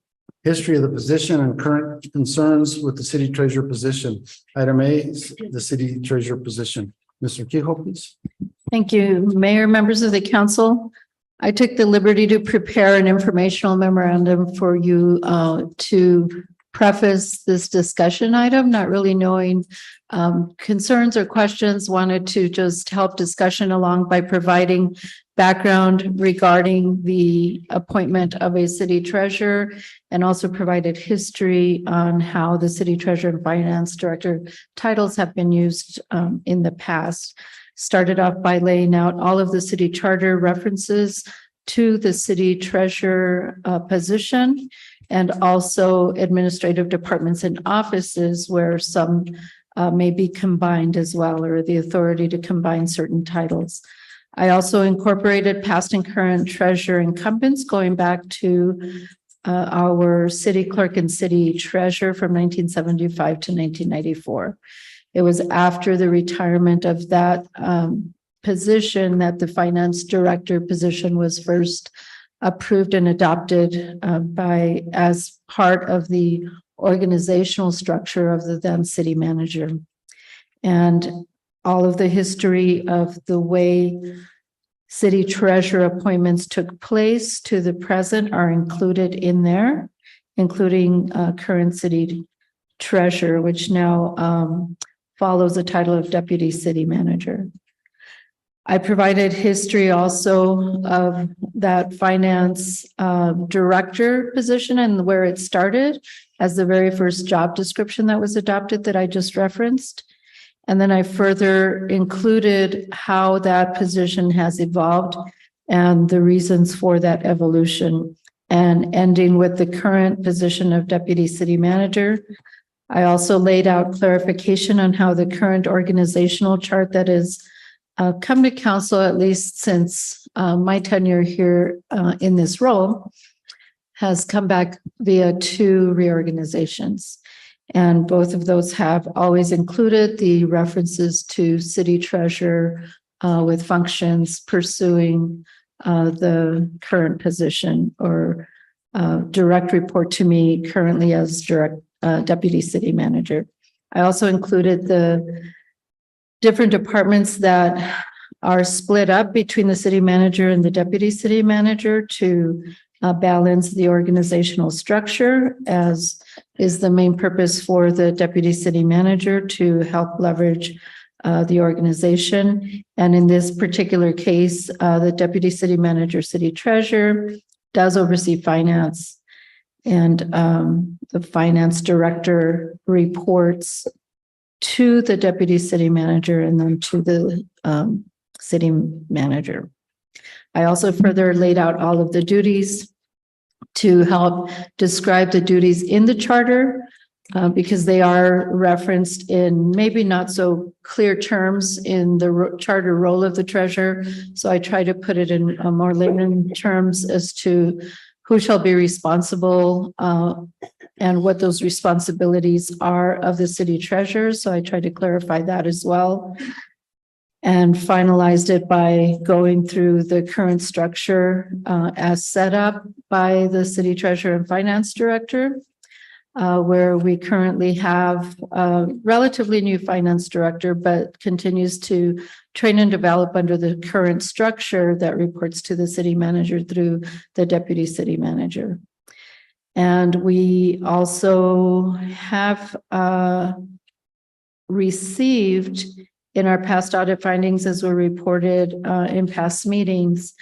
History of the position and current concerns with the city treasurer position. Item A, is the city treasurer position. Mr. Kehoe, please. Thank you, Mayor, members of the council. I took the liberty to prepare an informational memorandum for you to preface this discussion item, not really knowing concerns or questions, wanted to just help discussion along by providing background regarding the appointment of a city treasurer, and also provided history on how the city treasurer and finance director titles have been used in the past. Started off by laying out all of the city charter references to the city treasurer position, and also administrative departments and offices where some may be combined as well, or the authority to combine certain titles. I also incorporated past and current treasurer incumbents going back to our city clerk and city treasurer from 1975 to 1994. It was after the retirement of that position that the finance director position was first approved and adopted as part of the organizational structure of the then city manager. And all of the history of the way city treasurer appointments took place to the present are included in there, including current city treasurer, which now follows the title of deputy city manager. I provided history also of that finance director position and where it started as the very first job description that was adopted that I just referenced. And then I further included how that position has evolved and the reasons for that evolution, and ending with the current position of deputy city manager. I also laid out clarification on how the current organizational chart that is come to council, at least since my tenure here in this role, has come back via 2 reorganizations. And both of those have always included the references to city treasurer with functions pursuing the current position or direct report to me currently as deputy city manager. I also included the different departments that are split up between the city manager and the deputy city manager to balance the organizational structure, as is the main purpose for the deputy city manager to help leverage the organization. And in this particular case, the deputy city manager, city treasurer does oversee finance, and the finance director reports to the deputy city manager and then to the city manager. I also further laid out all of the duties to help describe the duties in the charter because they are referenced in maybe not so clear terms in the charter role of the treasurer. So I try to put it in more layman terms as to who shall be responsible and what those responsibilities are of the city treasurer. So I tried to clarify that as well, and finalized it by going through the current structure as set up by the city treasurer and finance director, where we currently have a relatively new finance director, but continues to train and develop under the current structure that reports to the city manager through the deputy city manager. And we also have received in our past audit findings, as were reported in past meetings,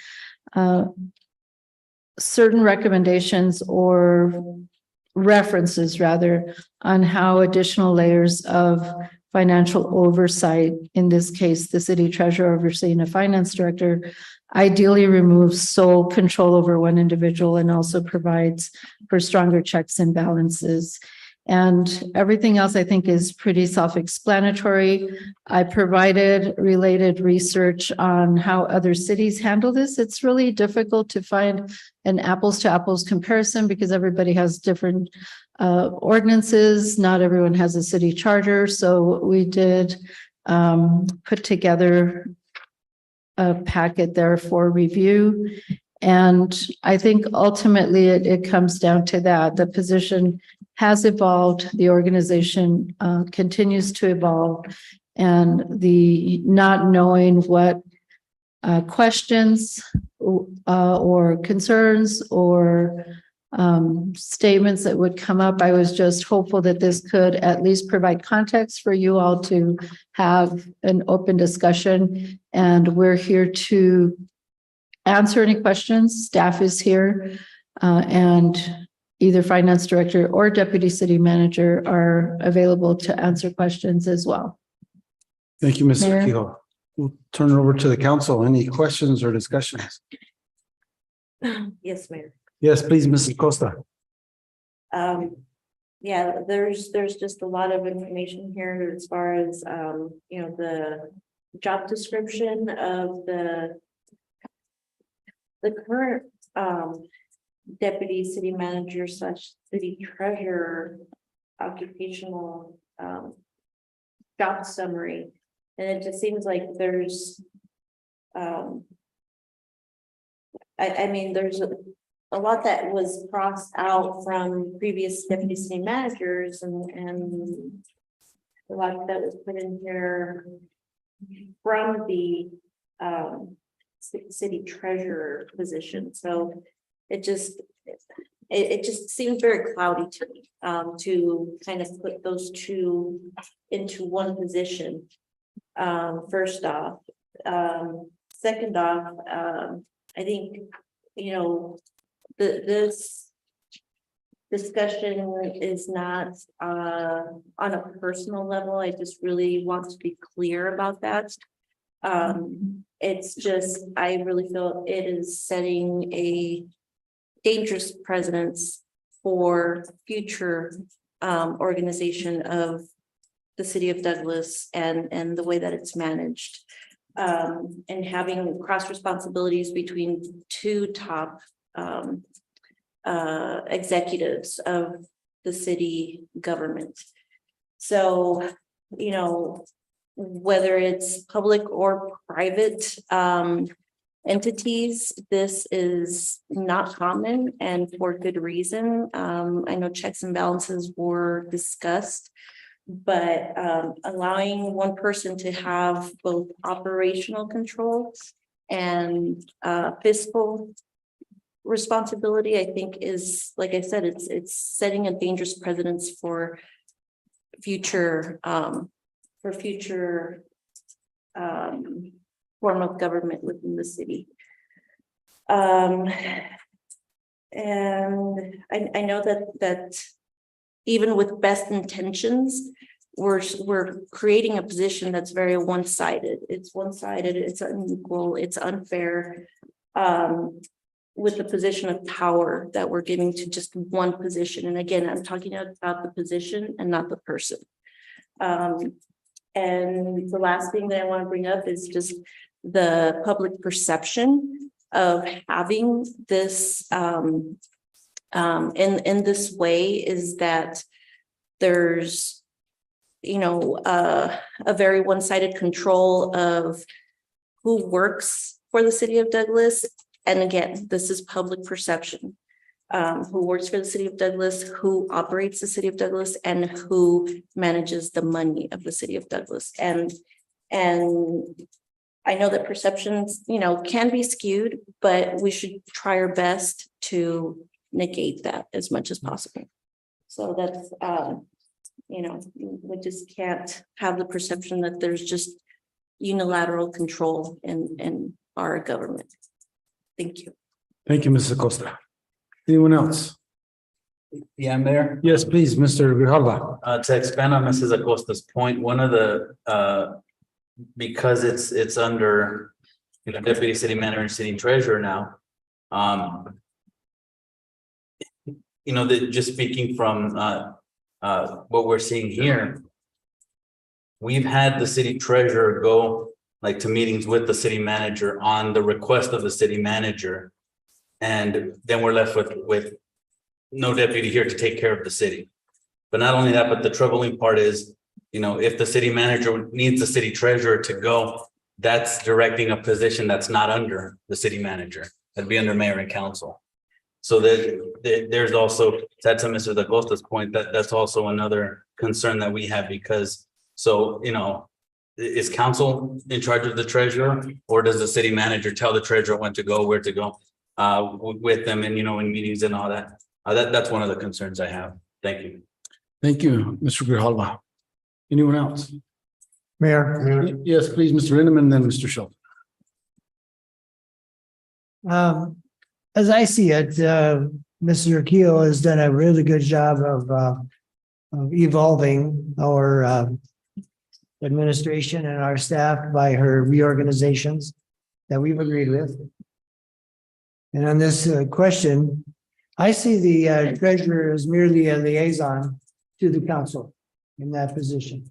certain recommendations or references rather on how additional layers of financial oversight, in this case, the city treasurer overseeing a finance director, ideally removes sole control over one individual and also provides for stronger checks and balances. And everything else I think is pretty self-explanatory. I provided related research on how other cities handle this. It's really difficult to find an apples to apples comparison because everybody has different ordinances. Not everyone has a city charter. So we did put together a packet there for review. And I think ultimately it comes down to that. The position has evolved, the organization continues to evolve, and the not knowing what questions or concerns or statements that would come up. I was just hopeful that this could at least provide context for you all to have an open discussion, and we're here to answer any questions. Staff is here, and either finance director or deputy city manager are available to answer questions as well. Thank you, Ms. Mayor? Kehoe. We'll turn it over to the council. Any questions or discussions? Yes, Mayor. Yes, please, Mrs. Costa. Yeah, there's just a lot of information here as far as, the job description of the current, deputy city manager / city treasurer occupational, job summary. And it just seems like there's, there's a lot that was crossed out from previous deputy city managers and a lot that was put in here from the city treasurer position. So it just seems very cloudy to me to kind of put those two into one position. First off, second off, I think, this discussion is not on a personal level. I just really want to be clear about that. It's just, I really feel it is setting a dangerous precedence for future organization of the city of Douglas and the way that it's managed. And having cross responsibilities between two top executives of the city government. So, whether it's public or private entities, this is not common and for good reason. I know checks and balances were discussed, but allowing one person to have both operational control and fiscal responsibility, I think is, like I said, it's setting a dangerous precedence for future form of government within the city. And I know that even with best intentions, we're creating a position that's very one-sided. It's one-sided, it's unequal, it's unfair. With the position of power that we're giving to just one position. And again, I'm talking about the position and not the person. And the last thing that I want to bring up is just the public perception of having this in this way is that there's, a very one-sided control of who works for the city of Douglas. And again, this is public perception, who works for the city of Douglas, who operates the city of Douglas, and who manages the money of the city of Douglas. And I know that perceptions, can be skewed, but we should try our best to negate that as much as possible. So that's, we just can't have the perception that there's just unilateral control in our government. Thank you. Thank you, Mrs. Acosta. Anyone else? Yeah, Mayor. Yes, please, Mr. Grijalva. To expand on Mrs. Acosta's point, one of the, because it's under, deputy city manager and city treasurer now. Just speaking from, what we're seeing here. We've had the city treasurer go to meetings with the city manager on the request of the city manager. And then we're left with no deputy here to take care of the city. But not only that, but the troubling part is, if the city manager needs the city treasurer to go, that's directing a position that's not under the city manager. That'd be under mayor and council. So there's also, that's to Mr. Acosta's point, that's also another concern that we have because, is council in charge of the treasurer or does the city manager tell the treasurer when to go, where to go with them and, in meetings and all that? That's one of the concerns I have. Thank you. Thank you, Mr. Grijalva. Anyone else? Mayor, Yes, please, Mr. Lindeman, then Mr. Shelton. as I see it, Mr. Keel has done a really good job of evolving our administration and our staff by her reorganizations that we've agreed with. And on this question, I see the treasurer as merely a liaison to the council in that position.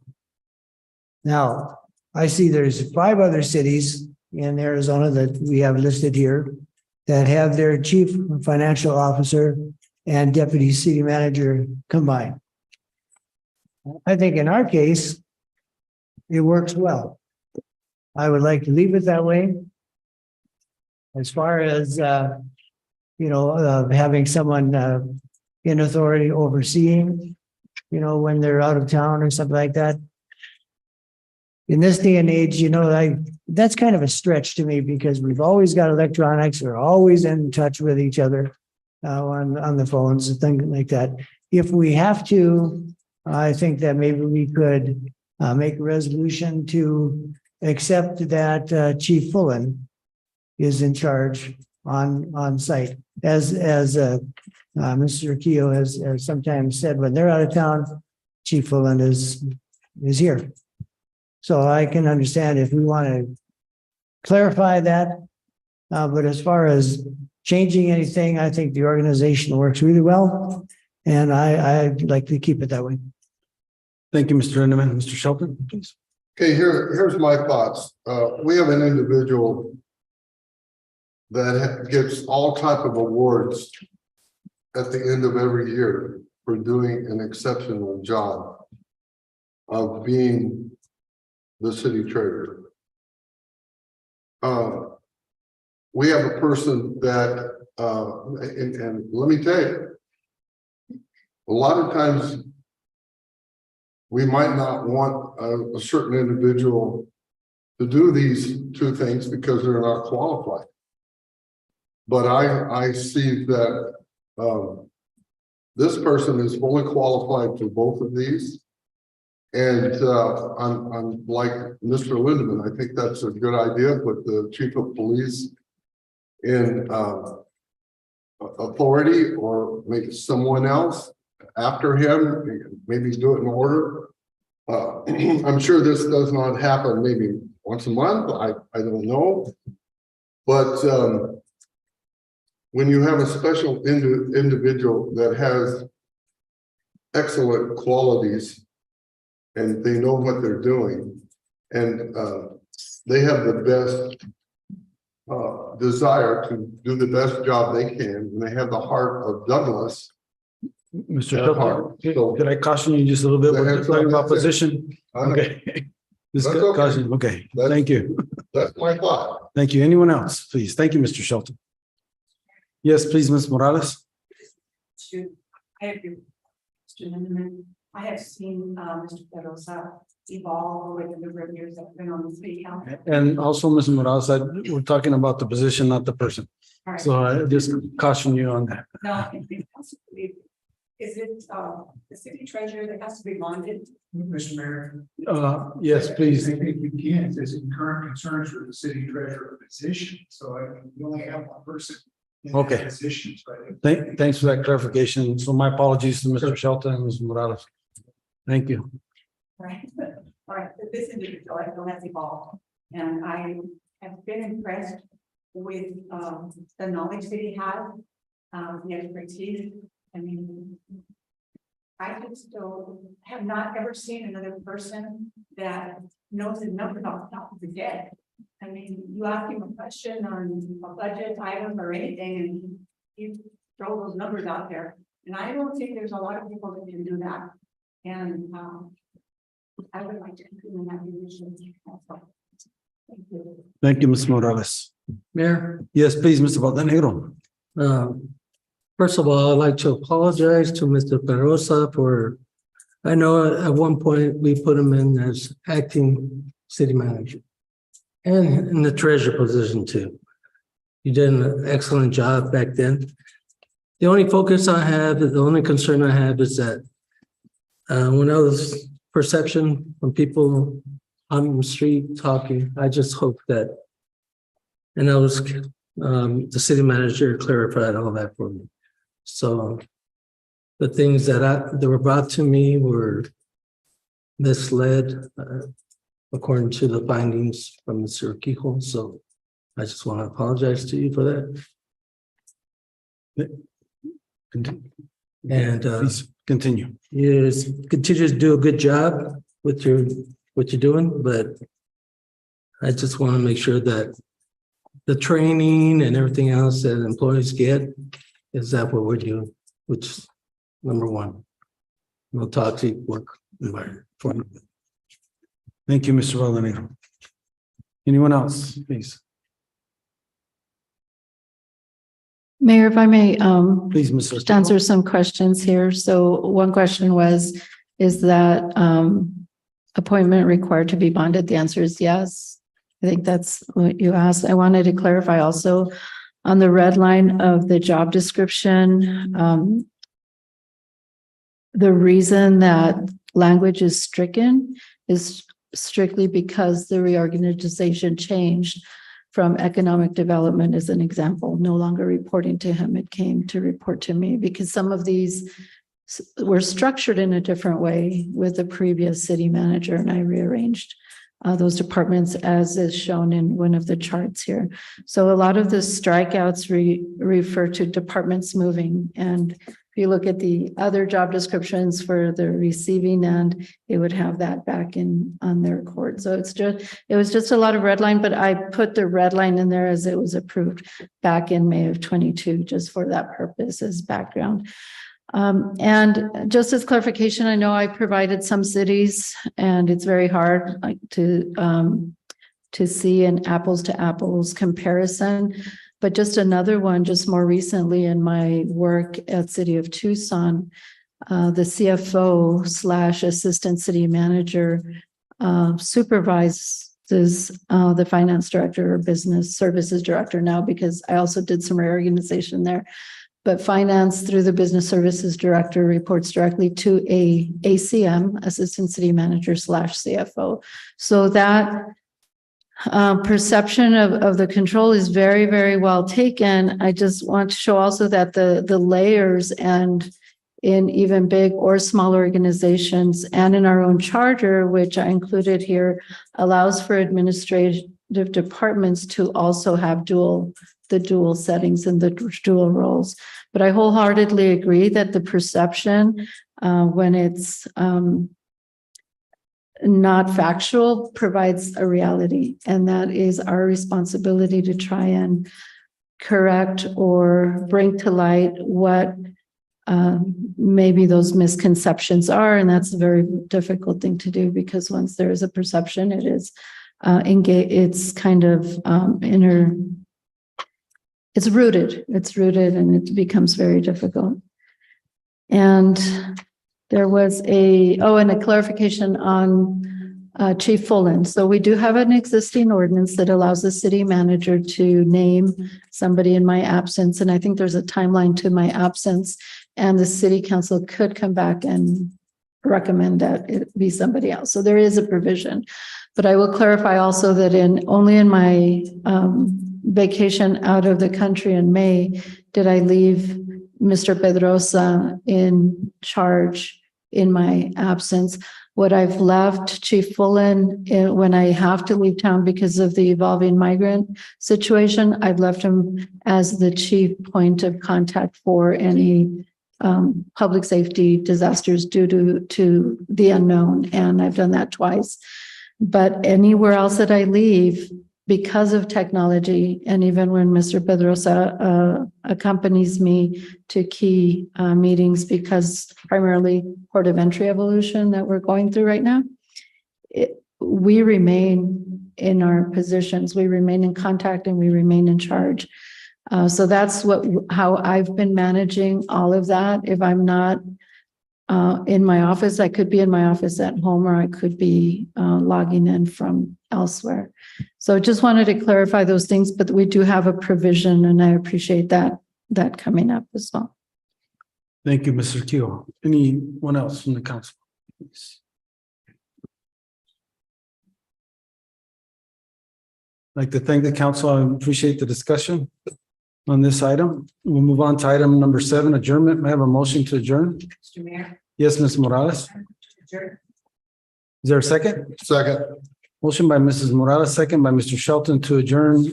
Now, I see there's 5 other cities in Arizona that we have listed here that have their chief financial officer and deputy city manager combined. I think in our case, it works well. I would like to leave it that way. As far as, having someone in authority overseeing, when they're out of town or something like that. In this day and age, that's kind of a stretch to me because we've always got electronics. We're always in touch with each other on the phones and things like that. If we have to, I think that maybe we could make a resolution to accept that Chief Fullen is in charge on site. As Mr. Keogh has sometimes said, when they're out of town, Chief Fullen is here. So I can understand if we want to clarify that. But as far as changing anything, I think the organization works really well. And I'd like to keep it that way. Thank you, Mr. Lindeman. Mr. Shelton, please. Okay, here's my thoughts. We have an individual that gets all type of awards at the end of every year for doing an exceptional job of being the city treasurer. We have a person that, and let me tell you, a lot of times we might not want a certain individual to do these 2 things because they're not qualified. But I see that this person is fully qualified for both of these. And I'm like Mr. Lindeman, I think that's a good idea, put the chief of police in authority or maybe someone else after him, maybe do it in order. I'm sure this does not happen maybe once a month. I don't know. But when you have a special individual that has excellent qualities and they know what they're doing and they have the best desire to do the best job they can, and they have the heart of Douglas. Mr. Shelton, could I caution you just a little bit? We're talking about position. Okay. Just That's okay. caution. Okay, thank you. That's my thought. Thank you. Anyone else, please? Thank you, Mr. Shelton. Yes, please, Ms. Morales. I agree. Mr. Lindeman. I have seen Mr. Pedrosa evolve over the number of years that I've been on the city council. And also, Ms. Morales, we're talking about the position, not the person. All right. So I just caution you on that. Now, is it, the city treasurer that has to be bonded? Mr. Mayor. Yes, please. I think you can, there's current concerns for the city treasurer position, so you only have one person. in that Okay. Position, so Thanks for that clarification. So my apologies to Mr. Shelton and Ms. Morales. Thank you. Right. All right, but this individual, I know has evolved, and I have been impressed with, the knowledge that he has, the expertise. I mean, I just have not ever seen another person that knows the numbers off the top of his head. I mean, you ask him a question on a budget item or anything, and you throw those numbers out there. And I don't think there's a lot of people that can do that. And, I would like to include in that position. Thank you. Thank you, Ms. Morales. Mayor, Yes, please, Mr. Valdenegro. first of all, I'd like to apologize to Mr. Perosa for, I know at one point we put him in as acting city manager and in the treasurer position too. You did an excellent job back then. The only focus I have, the only concern I have is that when I was perception from people on the street talking, I just hope that, and I was the city manager clarified all that for me. So the things that were brought to me were misled according to the findings from Mr. Quijo. So I just want to apologize to you for that. And Please continue. you continue to do a good job with what you're doing, but I just want to make sure that the training and everything else that employees get is that what we're doing, which is number one. No toxic work environment. Thank you, Mr. Valdenegro. Anyone else, please? Mayor, if I may, Please, Ms. just answer some questions here. So one question was, is that appointment required to be bonded? The answer is yes. I think that's what you asked. I wanted to clarify also on the red line of the job description. The reason that language is stricken is strictly because the reorganization changed from economic development as an example, no longer reporting to him. It came to report to me because some of these were structured in a different way with the previous city manager, and I rearranged those departments as is shown in one of the charts here. So a lot of the strikeouts refer to departments moving. And if you look at the other job descriptions for the receiving end, it would have that back on their court. So it was just a lot of red line, but I put the red line in there as it was approved back in May of 22, just for that purpose as background. And just as clarification, I know I provided some cities, and it's very hard to see an apples to apples comparison. But just another one, just more recently in my work at City of Tucson, the CFO / assistant city manager supervises the finance director or business services director now, because I also did some reorganization there. But finance through the business services director reports directly to a ACM, assistant city manager / CFO. So that perception of the control is very, very well taken. I just want to show also that the layers, and in even big or small organizations and in our own charter, which I included here, allows for administrative departments to also have the dual settings and the dual roles. But I wholeheartedly agree that the perception, when it's not factual, provides a reality. And that is our responsibility to try and correct or bring to light what maybe those misconceptions are. And that's a very difficult thing to do, because once there is a perception, it is it's kind of it's rooted and it becomes very difficult. And there was and a clarification on Chief Fullen. So we do have an existing ordinance that allows the city manager to name somebody in my absence. And I think there's a timeline to my absence. And the city council could come back and recommend that it be somebody else. So there is a provision. But I will clarify also that only in my vacation out of the country in May did I leave Mr. Pedrosa in charge in my absence. What I've left Chief Fullen, when I have to leave town because of the evolving migrant situation, I've left him as the chief point of contact for any public safety disasters due to the unknown. And I've done that twice. But anywhere else that I leave, because of technology, and even when Mr. Pedrosa accompanies me to key meetings, because primarily port of entry evolution that we're going through right now, we remain in our positions, we remain in contact, and we remain in charge. So that's how I've been managing all of that. If I'm not in my office, I could be in my office at home, or I could be logging in from elsewhere. So just wanted to clarify those things, but we do have a provision, and I appreciate that coming up as well. Thank you, Mr. Keo. Anyone else from the council? Please. I'd like to thank the council. I appreciate the discussion on this item. We'll move on to item number 7, adjournment. May I have a motion to adjourn? Mr. Mayor. Yes, Ms. Morales. Adjourn. Is there a second? Second. Motion by Mrs. Morales, second by Mr. Shelton to adjourn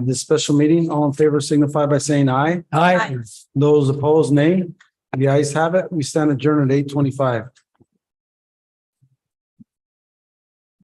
this special meeting. All in favor signify by saying aye. Aye. Those opposed, nay. The ayes have it. We stand adjourned at 8:25.